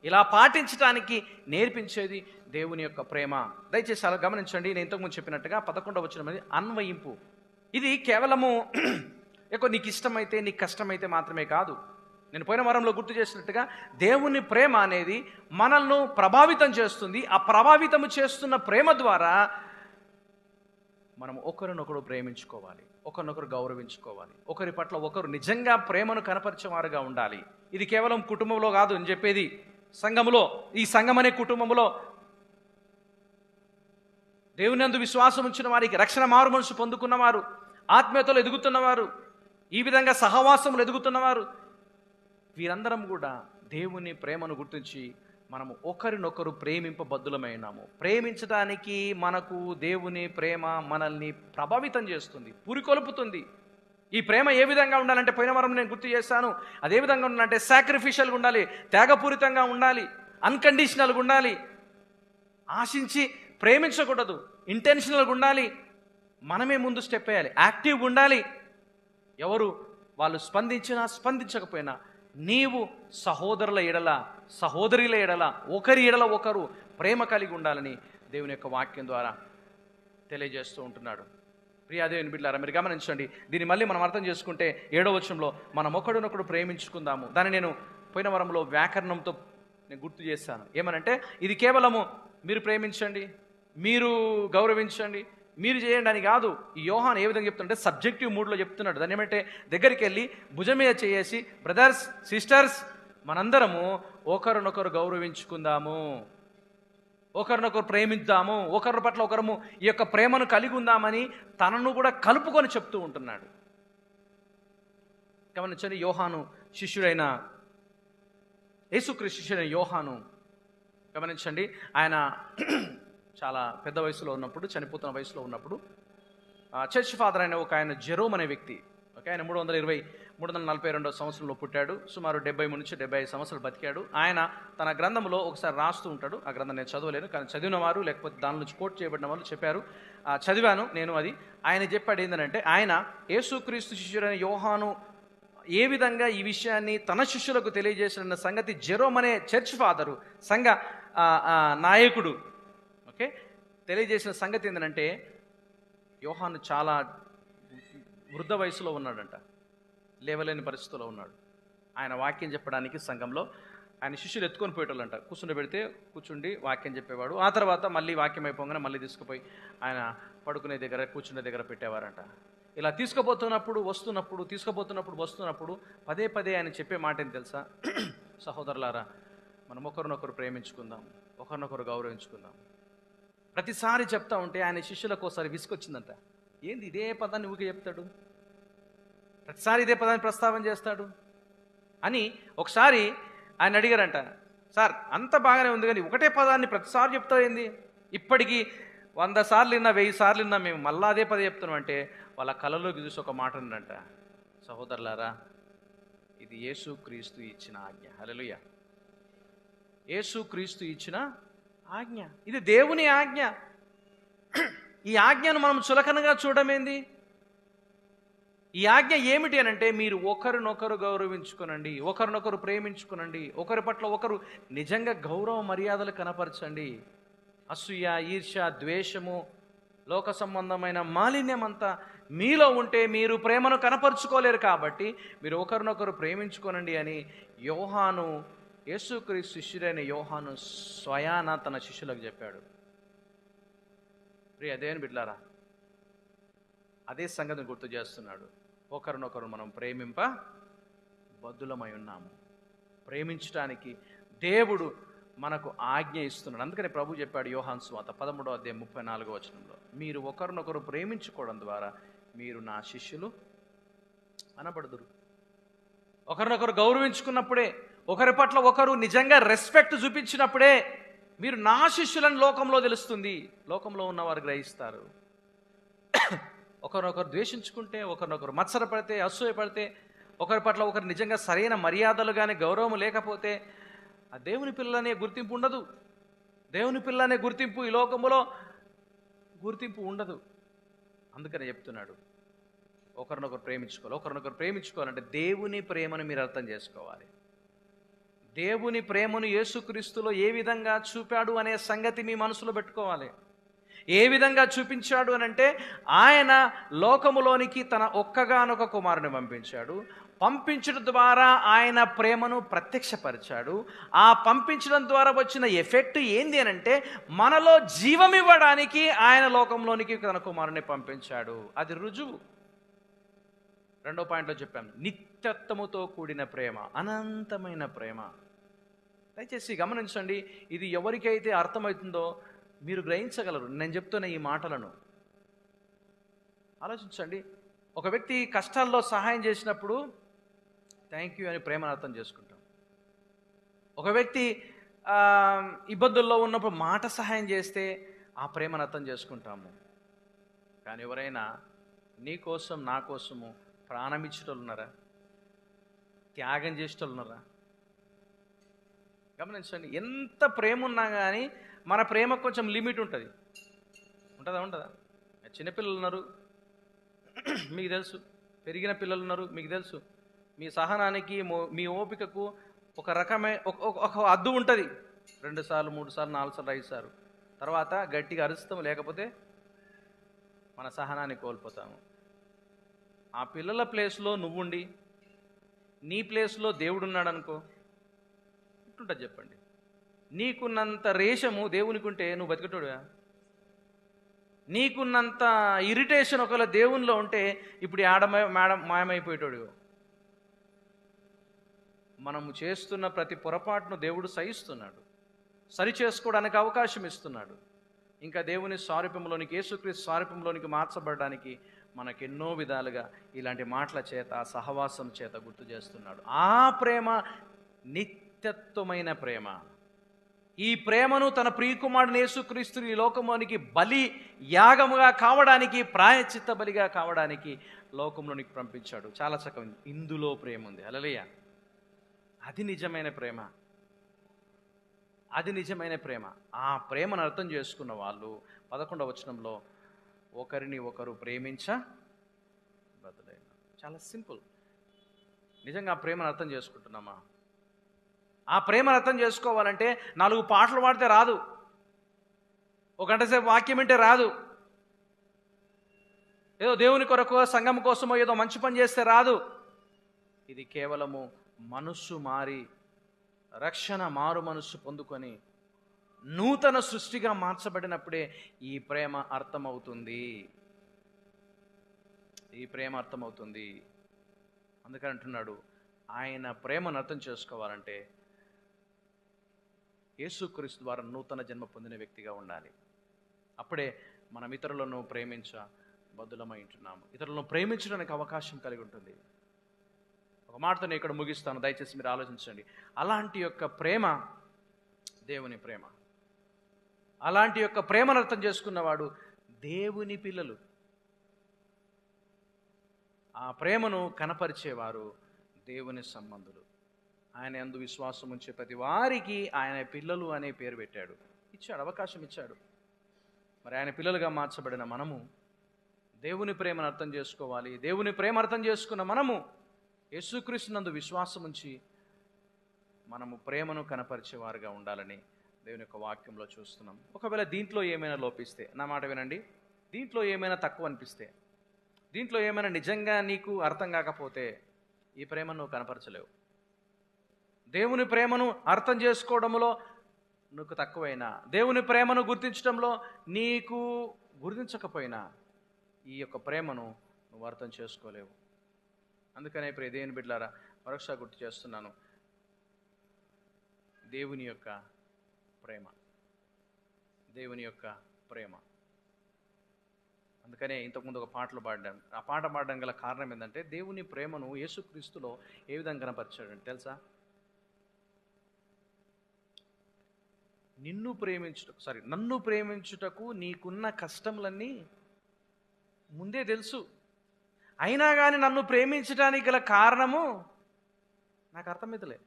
ఇలా పాటించటానికి నేర్పించేది దేవుని యొక్క ప్రేమ. దయచేసి అలా గమనించండి. నేను ఇంతకుముందు చెప్పినట్టుగా 11వ వచనం అనేది అన్వయింపు. ఇది కేవలము నీకు ఇష్టమైతే, నీకు కష్టమైతే మాత్రమే కాదు. నేను పోయిన వారంలో గుర్తు చేసినట్టుగా దేవుని ప్రేమ అనేది మనల్ని ప్రభావితం చేస్తుంది. ఆ ప్రభావితం చేస్తున్న ప్రేమ ద్వారా మనం ఒకరినొకరు ప్రేమించుకోవాలి, ఒకరినొకరు గౌరవించుకోవాలి, ఒకరి పట్ల ఒకరు నిజంగా ప్రేమను కనపరిచేవారుగా ఉండాలి. ఇది కేవలం కుటుంబంలో కాదు అని చెప్పేది, సంఘములో, ఈ సంఘం అనే కుటుంబంలో దేవుని యందు విశ్వాసం ఉంచిన వారికి, రక్షణ మారు మనసు పొందుకున్నవారు, ఆత్మీయతలో ఎదుగుతున్నవారు, ఈ విధంగా సహవాసములు ఎదుగుతున్నవారు, వీరందరం కూడా దేవుని ప్రేమను గుర్తించి మనము ఒకరినొకరు ప్రేమింపబద్ధులమైనాము. ప్రేమించడానికి మనకు దేవుని ప్రేమ మనల్ని ప్రభావితం చేస్తుంది, పురికొల్పుతుంది. ఈ ప్రేమ ఏ విధంగా ఉండాలంటే, పోయిన వారం నేను గుర్తు చేశాను, అదే విధంగా ఉండాలంటే సాక్రిఫిషియల్గా ఉండాలి, త్యాగపూరితంగా ఉండాలి, అన్కండిషనల్గా ఉండాలి. ఆశించి ప్రేమించకూడదు, ఇంటెన్షనల్గా ఉండాలి. మనమే ముందు స్టెప్ వేయాలి, యాక్టివ్గా ఉండాలి. ఎవరు వాళ్ళు స్పందించినా స్పందించకపోయినా నీవు సహోదరుల ఎడల, సహోదరుల ఎడల, ఒకరి ఎడల ఒకరు ప్రేమ కలిగి ఉండాలని దేవుని యొక్క వాక్యం ద్వారా తెలియజేస్తూ ఉంటున్నాడు. ప్రియా దేవుని బిడ్డలారా, మీరు గమనించండి. దీన్ని మళ్ళీ మనం అర్థం చేసుకుంటే 7వ వచనంలో మనం ఒకడినొకడు ప్రేమించుకుందాము. దాన్ని నేను పోయిన వారంలో వ్యాకరణంతో నేను గుర్తు చేశాను. ఏమనంటే ఇది కేవలము మీరు ప్రేమించండి, మీరు గౌరవించండి, మీరు చేయండి అని కాదు. ఈ యోహాన్ ఏ విధంగా చెప్తుంటే సబ్జెక్టివ్ మూడ్లో చెప్తున్నాడు. దాన్ని ఏమంటే దగ్గరికి వెళ్ళి భుజం మీద చేసి, బ్రదర్స్ సిస్టర్స్ మనందరము ఒకరినొకరు గౌరవించుకుందాము, ఒకరినొకరు ప్రేమిద్దాము, ఒకరి పట్ల ఒకరము ఈ యొక్క ప్రేమను కలిగి ఉందామని తనను కూడా కలుపుకొని చెప్తూ ఉంటున్నాడు. గమనించండి, యోహాను శిష్యుడైన యేసుక్రీస్తు శిష్యుడైన యోహాను గమనించండి, ఆయన చాలా పెద్ద వయసులో ఉన్నప్పుడు, చనిపోతున్న వయసులో ఉన్నప్పుడు చర్చ్ ఫాదర్ అయిన ఒక ఆయన జెరోమ్ అనే వ్యక్తి, ఆయన 342 సంవత్సరంలో పుట్టాడు. సుమారు 73 నుంచి 75 సంవత్సరాలు బతికాడు. ఆయన తన గ్రంథంలో ఒకసారి రాస్తూ ఉంటాడు. ఆ గ్రంథం నేను చదవలేను, కానీ చదివిన వారు లేకపోతే దాని నుంచి కోట్ చేయబడిన వాళ్ళు చెప్పారు, చదివాను నేను అది. ఆయన చెప్పాడు ఏంటంటే, ఆయన యేసుక్రీస్తు శిష్యుడైన యోహాను ఏ విధంగా ఈ విషయాన్ని తన శిష్యులకు తెలియజేసిన సంగతి జెరోమ్ అనే చర్చ్ ఫాదరు, సంఘ నాయకుడు తెలియజేసిన సంగతి ఏంటంటే, యోహాను చాలా వృద్ధ వయసులో ఉన్నాడంట, లేవలేని పరిస్థితిలో ఉన్నాడు. ఆయన వాక్యం చెప్పడానికి సంఘంలో ఆయన శిష్యులు ఎత్తుకొని పోయేటోళ్ళంట. కూర్చుండి పెడితే కూర్చుండి వాక్యం చెప్పేవాడు. ఆ తర్వాత మళ్ళీ వాక్యం అయిపోగానే మళ్ళీ తీసుకుపోయి ఆయన పడుకునే దగ్గర, కూర్చునే దగ్గర పెట్టేవారంట. ఇలా తీసుకుపోతున్నప్పుడు వస్తున్నప్పుడు పదే పదే ఆయన చెప్పే మాట ఏం తెలుసా? సహోదరులారా, మనం ఒకరినొకరు ప్రేమించుకుందాం, ఒకరినొకరు గౌరవించుకుందాం. ప్రతిసారి చెప్తా ఉంటే ఆయన శిష్యులకు ఒకసారి విసుకొచ్చిందంట. ఏంది ఇదే పదాన్ని ఊకే చెప్తాడు, ప్రతిసారి ఇదే పదాన్ని ప్రస్తావన చేస్తాడు అని ఒకసారి ఆయన అడిగారంట. సార్, అంత బాగానే ఉంది కానీ ఒకటే పదాన్ని ప్రతిసారి చెప్తావు ఏంది? ఇప్పటికీ 100 సార్లు విన్నా, 1000 సార్లు విన్నా, మేము మళ్ళా అదే పదే చెప్తున్నాం అంటే వాళ్ళ కళ్ళలోకి చూసి ఒక మాట ఉందంట, సహోదరులారా, ఇది యేసుక్రీస్తు ఇచ్చిన ఆజ్ఞ. హల్లెలూయా. యేసుక్రీస్తు ఇచ్చిన ఆజ్ఞ, ఇది దేవుని ఆజ్ఞ. ఈ ఆజ్ఞను మనం చులకనగా చూడమేంది? ఈ ఆజ్ఞ ఏమిటి అని అంటే, మీరు ఒకరినొకరు గౌరవించుకునండి, ఒకరినొకరు ప్రేమించుకునండి, ఒకరి పట్ల ఒకరు నిజంగా గౌరవ మర్యాదలు కనపరచండి. అసూయ, ఈర్ష్య, ద్వేషము, లోక సంబంధమైన మాలిన్యం అంతా మీలో ఉంటే మీరు ప్రేమను కనపరుచుకోలేరు. కాబట్టి మీరు ఒకరినొకరు ప్రేమించుకోనండి అని యోహాను, యేసుక్రీస్తు శిష్యుడైన యోహాను స్వయాన తన శిష్యులకు చెప్పాడు. ప్రియ దేవుని బిడ్డలారా, అదే సంగతిని గుర్తు చేస్తున్నాడు. ఒకరినొకరు మనం ప్రేమింప బద్దులమై ఉన్నాము. ప్రేమించడానికి దేవుడు మనకు ఆజ్ఞ ఇస్తున్నాడు. అందుకని ప్రభు చెప్పాడు యోహాను సువార్త 13వ అధ్యాయం 34వ వచనంలో, మీరు ఒకరినొకరు ప్రేమించుకోవడం ద్వారా మీరు నా శిష్యులు అనబడుదురు. ఒకరినొకరు గౌరవించుకున్నప్పుడే, ఒకరి పట్ల ఒకరు నిజంగా రెస్పెక్ట్ చూపించినప్పుడే మీరు నా శిష్యులని లోకంలో తెలుస్తుంది, లోకంలో ఉన్నవారు గ్రహిస్తారు. ఒకరినొకరు ద్వేషించుకుంటే, ఒకరినొకరు మత్సరపడితే, అసూయపడితే, ఒకరి పట్ల ఒకరు నిజంగా సరైన మర్యాదలు కానీ గౌరవం లేకపోతే ఆ దేవుని పిల్లలనే గుర్తింపు ఉండదు. దేవుని పిల్లలనే గుర్తింపు ఈ లోకంలో గుర్తింపు ఉండదు. అందుకని చెప్తున్నాడు, ఒకరినొకరు ప్రేమించుకోవాలి. ఒకరినొకరు ప్రేమించుకోవాలంటే దేవుని ప్రేమను మీరు అర్థం చేసుకోవాలి. దేవుని ప్రేమను యేసుక్రీస్తులో ఏ విధంగా చూపాడు అనే సంగతి మీ మనసులో పెట్టుకోవాలి. ఏ విధంగా చూపించాడు అని అంటే, ఆయన లోకములోనికి తన ఒక్కగానొక కుమారుని పంపించాడు. పంపించడం ద్వారా ఆయన ప్రేమను ప్రత్యక్షపరిచాడు. ఆ పంపించడం ద్వారా వచ్చిన ఎఫెక్ట్ ఏంది అని అంటే, మనలో జీవం ఇవ్వడానికి ఆయన లోకంలోనికి తన కుమారుని పంపించాడు. అది రుజువు. 2వ పాయింట్లో చెప్పాను, నిత్యత్వముతో కూడిన ప్రేమ, అనంతమైన ప్రేమ. దయచేసి గమనించండి, ఇది ఎవరికైతే అర్థమవుతుందో మీరు గ్రహించగలరు నేను చెప్తున్న ఈ మాటలను. ఆలోచించండి, ఒక వ్యక్తి కష్టాల్లో సహాయం చేసినప్పుడు థ్యాంక్ యూ అని ప్రేమను అర్థం చేసుకుంటాం. ఒక వ్యక్తి ఇబ్బందుల్లో ఉన్నప్పుడు మాట సహాయం చేస్తే ఆ ప్రేమను అర్థం చేసుకుంటాము. కానీ ఎవరైనా నీ కోసం, నా కోసము ప్రాణం ఇచ్చేటోళ్ళు ఉన్నారా? త్యాగం చేసేటోళ్ళు ఉన్నారా? గమనించండి, ఎంత ప్రేమ ఉన్నా కానీ మన ప్రేమ కొంచెం లిమిట్ ఉంటుంది. ఉంటుందా? చిన్నపిల్లలు ఉన్నారు, మీకు తెలుసు. పెరిగిన పిల్లలు ఉన్నారు, మీకు తెలుసు. మీ సహనానికి, మీ ఓపికకు ఒక రకమైన ఒక హద్దు ఉంటుంది. 2 సార్లు, 3 సార్లు, 4 సార్లు, 5 సార్లు తర్వాత గట్టిగా అరుస్తాము, లేకపోతే మన సహనాన్ని కోల్పోతాము. ఆ పిల్లల ప్లేస్లో నువ్వుండి నీ ప్లేస్లో దేవుడు ఉన్నాడు అనుకో, ఇట్లుంటుంది చెప్పండి. నీకున్నంత రేషము దేవునికి ఉంటే నువ్వు బతికటోడుగా. నీకున్నంత ఇరిటేషన్ ఒకవేళ దేవునిలో ఉంటే ఇప్పుడు మాయమైపోయేటోడు. మనము చేస్తున్న ప్రతి పొరపాటును దేవుడు సహిస్తున్నాడు, సరి చేసుకోవడానికి అవకాశం ఇస్తున్నాడు. ఇంకా దేవుని స్వారూప్యంలోనికి, యేసుక్రీస్తు స్వారూప్యంలోనికి మార్చబడడానికి మనకెన్నో విధాలుగా ఇలాంటి మాటల చేత, సహవాసం చేత గుర్తు చేస్తున్నాడు. ఆ ప్రేమ నిత్యత్వమైన ప్రేమ. ఈ ప్రేమను తన ప్రియకుమారుని యేసుక్రీస్తుని ఈ లోకంలోనికి బలి యాగముగా కావడానికి, ప్రాయశ్చిత్త బలిగా కావడానికి లోకంలోనికి పంపించాడు. చాలా చక్కగా ఇందులో ప్రేమ ఉంది. హల్లెలూయా. అది నిజమైన ప్రేమ. అది నిజమైన ప్రేమ. ఆ ప్రేమను అర్థం చేసుకున్న వాళ్ళు 11వ వచనంలో ఒకరిని ఒకరు ప్రేమించ బదులైన. చాలా సింపుల్. నిజంగా ఆ ప్రేమను అర్థం చేసుకుంటున్నామా? ఆ ప్రేమను అర్థం చేసుకోవాలంటే 4 పాటలు పాడితే రాదు, ఒక గంట సేపు వాక్యం వింటే రాదు, ఏదో దేవుని కొరకు సంఘం కోసమో ఏదో మంచి పని చేస్తే రాదు. ఇది కేవలము మనస్సు మారి, రక్షణ మారు మనస్సు పొందుకొని నూతన సృష్టిగా మార్చబడినప్పుడే ఈ ప్రేమ అర్థమవుతుంది. ఈ ప్రేమ అర్థమవుతుంది. అందుకని అంటున్నాడు, ఆయన ప్రేమను అర్థం చేసుకోవాలంటే యేసుక్రీస్తు ద్వారా నూతన జన్మ పొందిన వ్యక్తిగా ఉండాలి. అప్పుడే మనం ఇతరులను ప్రేమించ బదులమై ఉంటున్నాము. ఇతరులను ప్రేమించడానికి అవకాశం కలిగి ఉంటుంది. ఒక మాటతో నేను ఇక్కడ ముగిస్తాను, దయచేసి మీరు ఆలోచించండి. అలాంటి యొక్క ప్రేమ దేవుని ప్రేమ. అలాంటి యొక్క ప్రేమను అర్థం చేసుకున్నవాడు దేవుని పిల్లలు. ఆ ప్రేమను కనపరిచేవారు దేవుని సంబంధులు. ఆయన యందు విశ్వాసం ఉంచే ప్రతి వారికి ఆయన పిల్లలు అనే పేరు పెట్టాడు, ఇచ్చాడు, అవకాశం ఇచ్చాడు. మరి ఆయన పిల్లలుగా మార్చబడిన మనము దేవుని ప్రేమను అర్థం చేసుకోవాలి. దేవుని ప్రేమ అర్థం చేసుకున్న మనము యేసుక్రీస్తు నందు విశ్వాసం ఉంచి మనము ప్రేమను కనపరిచేవారుగా ఉండాలని దేవుని యొక్క వాక్యంలో చూస్తున్నాం. ఒకవేళ దీంట్లో ఏమైనా లోపిస్తే, నా మాట వినండి, దీంట్లో ఏమైనా తక్కువ అనిపిస్తే, దీంట్లో ఏమైనా నిజంగా నీకు అర్థం కాకపోతే ఈ ప్రేమను నువ్వు కనపరచలేవు. దేవుని ప్రేమను అర్థం చేసుకోవడంలో నీకు తక్కువైనా, దేవుని ప్రేమను గుర్తించడంలో నీకు గుర్తించకపోయినా ఈ యొక్క ప్రేమను నువ్వు అర్థం చేసుకోలేవు. అందుకనే ప్రియ దేవుని బిడ్డలారా, మరొకసారి గుర్తు చేస్తున్నాను, దేవుని యొక్క ప్రేమ, దేవుని యొక్క ప్రేమ. అందుకనే ఇంతకుముందు ఒక పాటలు పాడాను. ఆ పాట పాడడం గల కారణం ఏంటంటే దేవుని ప్రేమను యేసుక్రీస్తులో ఏ విధంగా కనపరిచాడంటే తెలుసా? నన్ను ప్రేమించుటకు నీకున్న కష్టములన్నీ ముందే తెలుసు, అయినా కానీ నన్ను ప్రేమించడానికి గల కారణము నాకు అర్థమైతలే.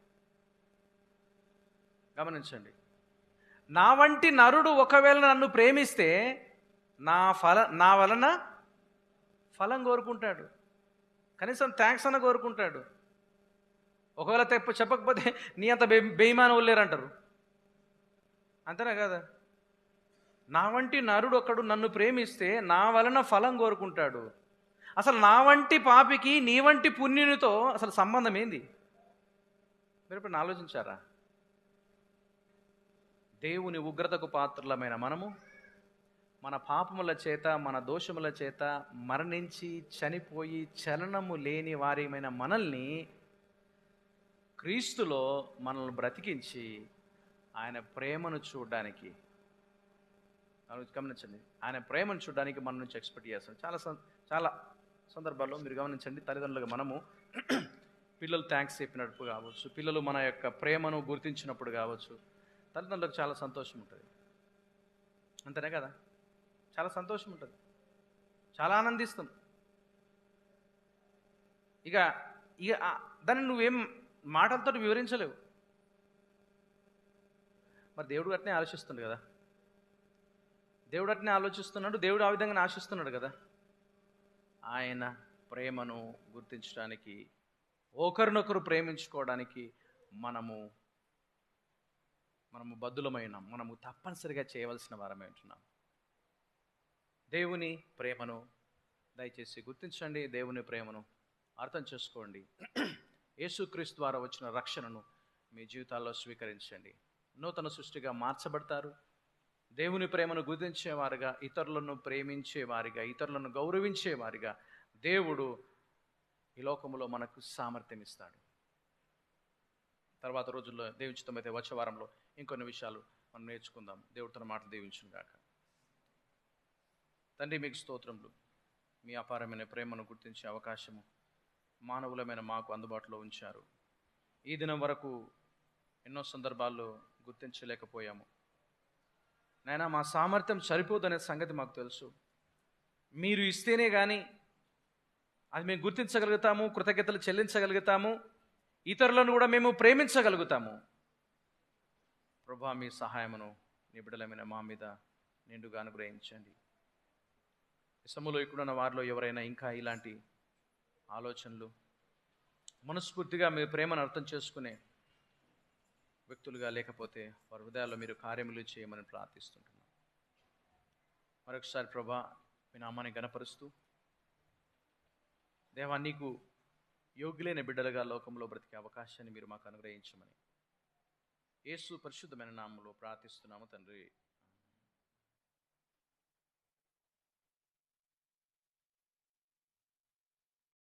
గమనించండి, నా వంటి నరుడు ఒకవేళ నన్ను ప్రేమిస్తే నా వలన ఫలం కోరుకుంటాడు, కనీసం థ్యాంక్స్ అన్న కోరుకుంటాడు. ఒకవేళ చెప్పకపోతే నీ అంత బేయిమాన వల్లేరంటారు. అంతేనా కదా? నా వంటి నరుడు ఒకడు నన్ను ప్రేమిస్తే నా వలన ఫలం కోరుకుంటాడు. అసలు నా వంటి పాపికి నీ వంటి పుణ్యునితో అసలు సంబంధం ఏంది? మీరు ఇప్పుడు ఆలోచించారా? దేవుని ఉగ్రతకు పాత్రలమైన మనము మన పాపముల చేత, మన దోషముల చేత మరణించి చనిపోయి చలనము లేని వారిమైన మనల్ని క్రీస్తులో మనల్ని బ్రతికించి ఆయన ప్రేమను చూడడానికి, గమనించండి, ఆయన ప్రేమను చూడడానికి మన నుంచి ఎక్స్పెక్ట్ చేస్తాం. చాలా సందర్భాల్లో మీరు గమనించండి, తల్లిదండ్రులుగా మనము పిల్లలు థ్యాంక్స్ చెప్పినప్పుడు కావచ్చు, పిల్లలు మన యొక్క ప్రేమను గుర్తించినప్పుడు కావచ్చు, తల్లిదండ్రులకు చాలా సంతోషం ఉంటుంది. అంతేనే కదా? చాలా సంతోషం ఉంటుంది, చాలా ఆనందిస్తాం. ఇక దాన్ని నువ్వేం మాటలతో వివరించలేవు. మరి దేవుడు అట్నే ఆలోచిస్తుంది కదా, దేవుడు అట్నే ఆలోచిస్తున్నాడు, దేవుడు ఆ విధంగా ఆశిస్తున్నాడు కదా. ఆయన ప్రేమను గుర్తించడానికి, ఒకరినొకరు ప్రేమించుకోవడానికి మనము బద్ధులమైనాం. మనము తప్పనిసరిగా చేయవలసిన వారమే ఉంటున్నాం. దేవుని ప్రేమను దయచేసి గుర్తించండి, దేవుని ప్రేమను అర్థం చేసుకోండి. యేసుక్రీస్తు ద్వారా వచ్చిన రక్షణను మీ జీవితాల్లో స్వీకరించండి. నూతన సృష్టిగా మార్చబడతారు. దేవుని ప్రేమను గుర్తించేవారుగా, ఇతరులను ప్రేమించేవారిగా, ఇతరులను గౌరవించేవారిగా దేవుడు ఈ లోకములో మనకు సామర్థ్యం ఇస్తాడు. తర్వాత రోజుల్లో దేవుని చిత్తమైతే వచ్చే వారంలో ఇంకొన్ని విషయాలు మనం నేర్చుకుందాం. దేవుడు తన మాటలు దీవించును గాక. తండ్రి, మీకు స్తోత్రములు. మీ అపారమైన ప్రేమను గుర్తించే అవకాశము మానవులమైన మాకు అందుబాటులో ఉంచారు. ఈ దినం వరకు ఎన్నో సందర్భాల్లో గుర్తించలేకపోయాము. నాయనా, మా సామర్థ్యం సరిపోదనే సంగతి మాకు తెలుసు. మీరు ఇస్తేనే కానీ అది మేము గుర్తించగలుగుతాము, కృతజ్ఞతలు చెల్లించగలుగుతాము, ఇతరులను కూడా మేము ప్రేమించగలుగుతాము. ప్రభువా, మీ సహాయమును నీ బిడ్డలమైన మా మీద నిండుగా అనుగ్రహించండి. ఈ సమయంలో ఇక్కడున్న వారిలో ఎవరైనా ఇంకా ఇలాంటి ఆలోచనలు, మనస్ఫూర్తిగా మీ ప్రేమను అర్థం చేసుకునే వ్యక్తులుగా లేకపోతే వారి హృదయాల్లో మీరు కార్యములు చేయమని ప్రార్థిస్తుంటున్నాం. మరొకసారి ప్రభా, మీ నామాన్ని గణపరుస్తూ, దేవా, నీకు యోగ్యులైన బిడ్డలుగా లోకంలో బ్రతికే అవకాశాన్ని మీరు మాకు అనుగ్రహించమని యేసు పరిశుద్ధమైన నామములో ప్రార్థిస్తున్నాము తండ్రి.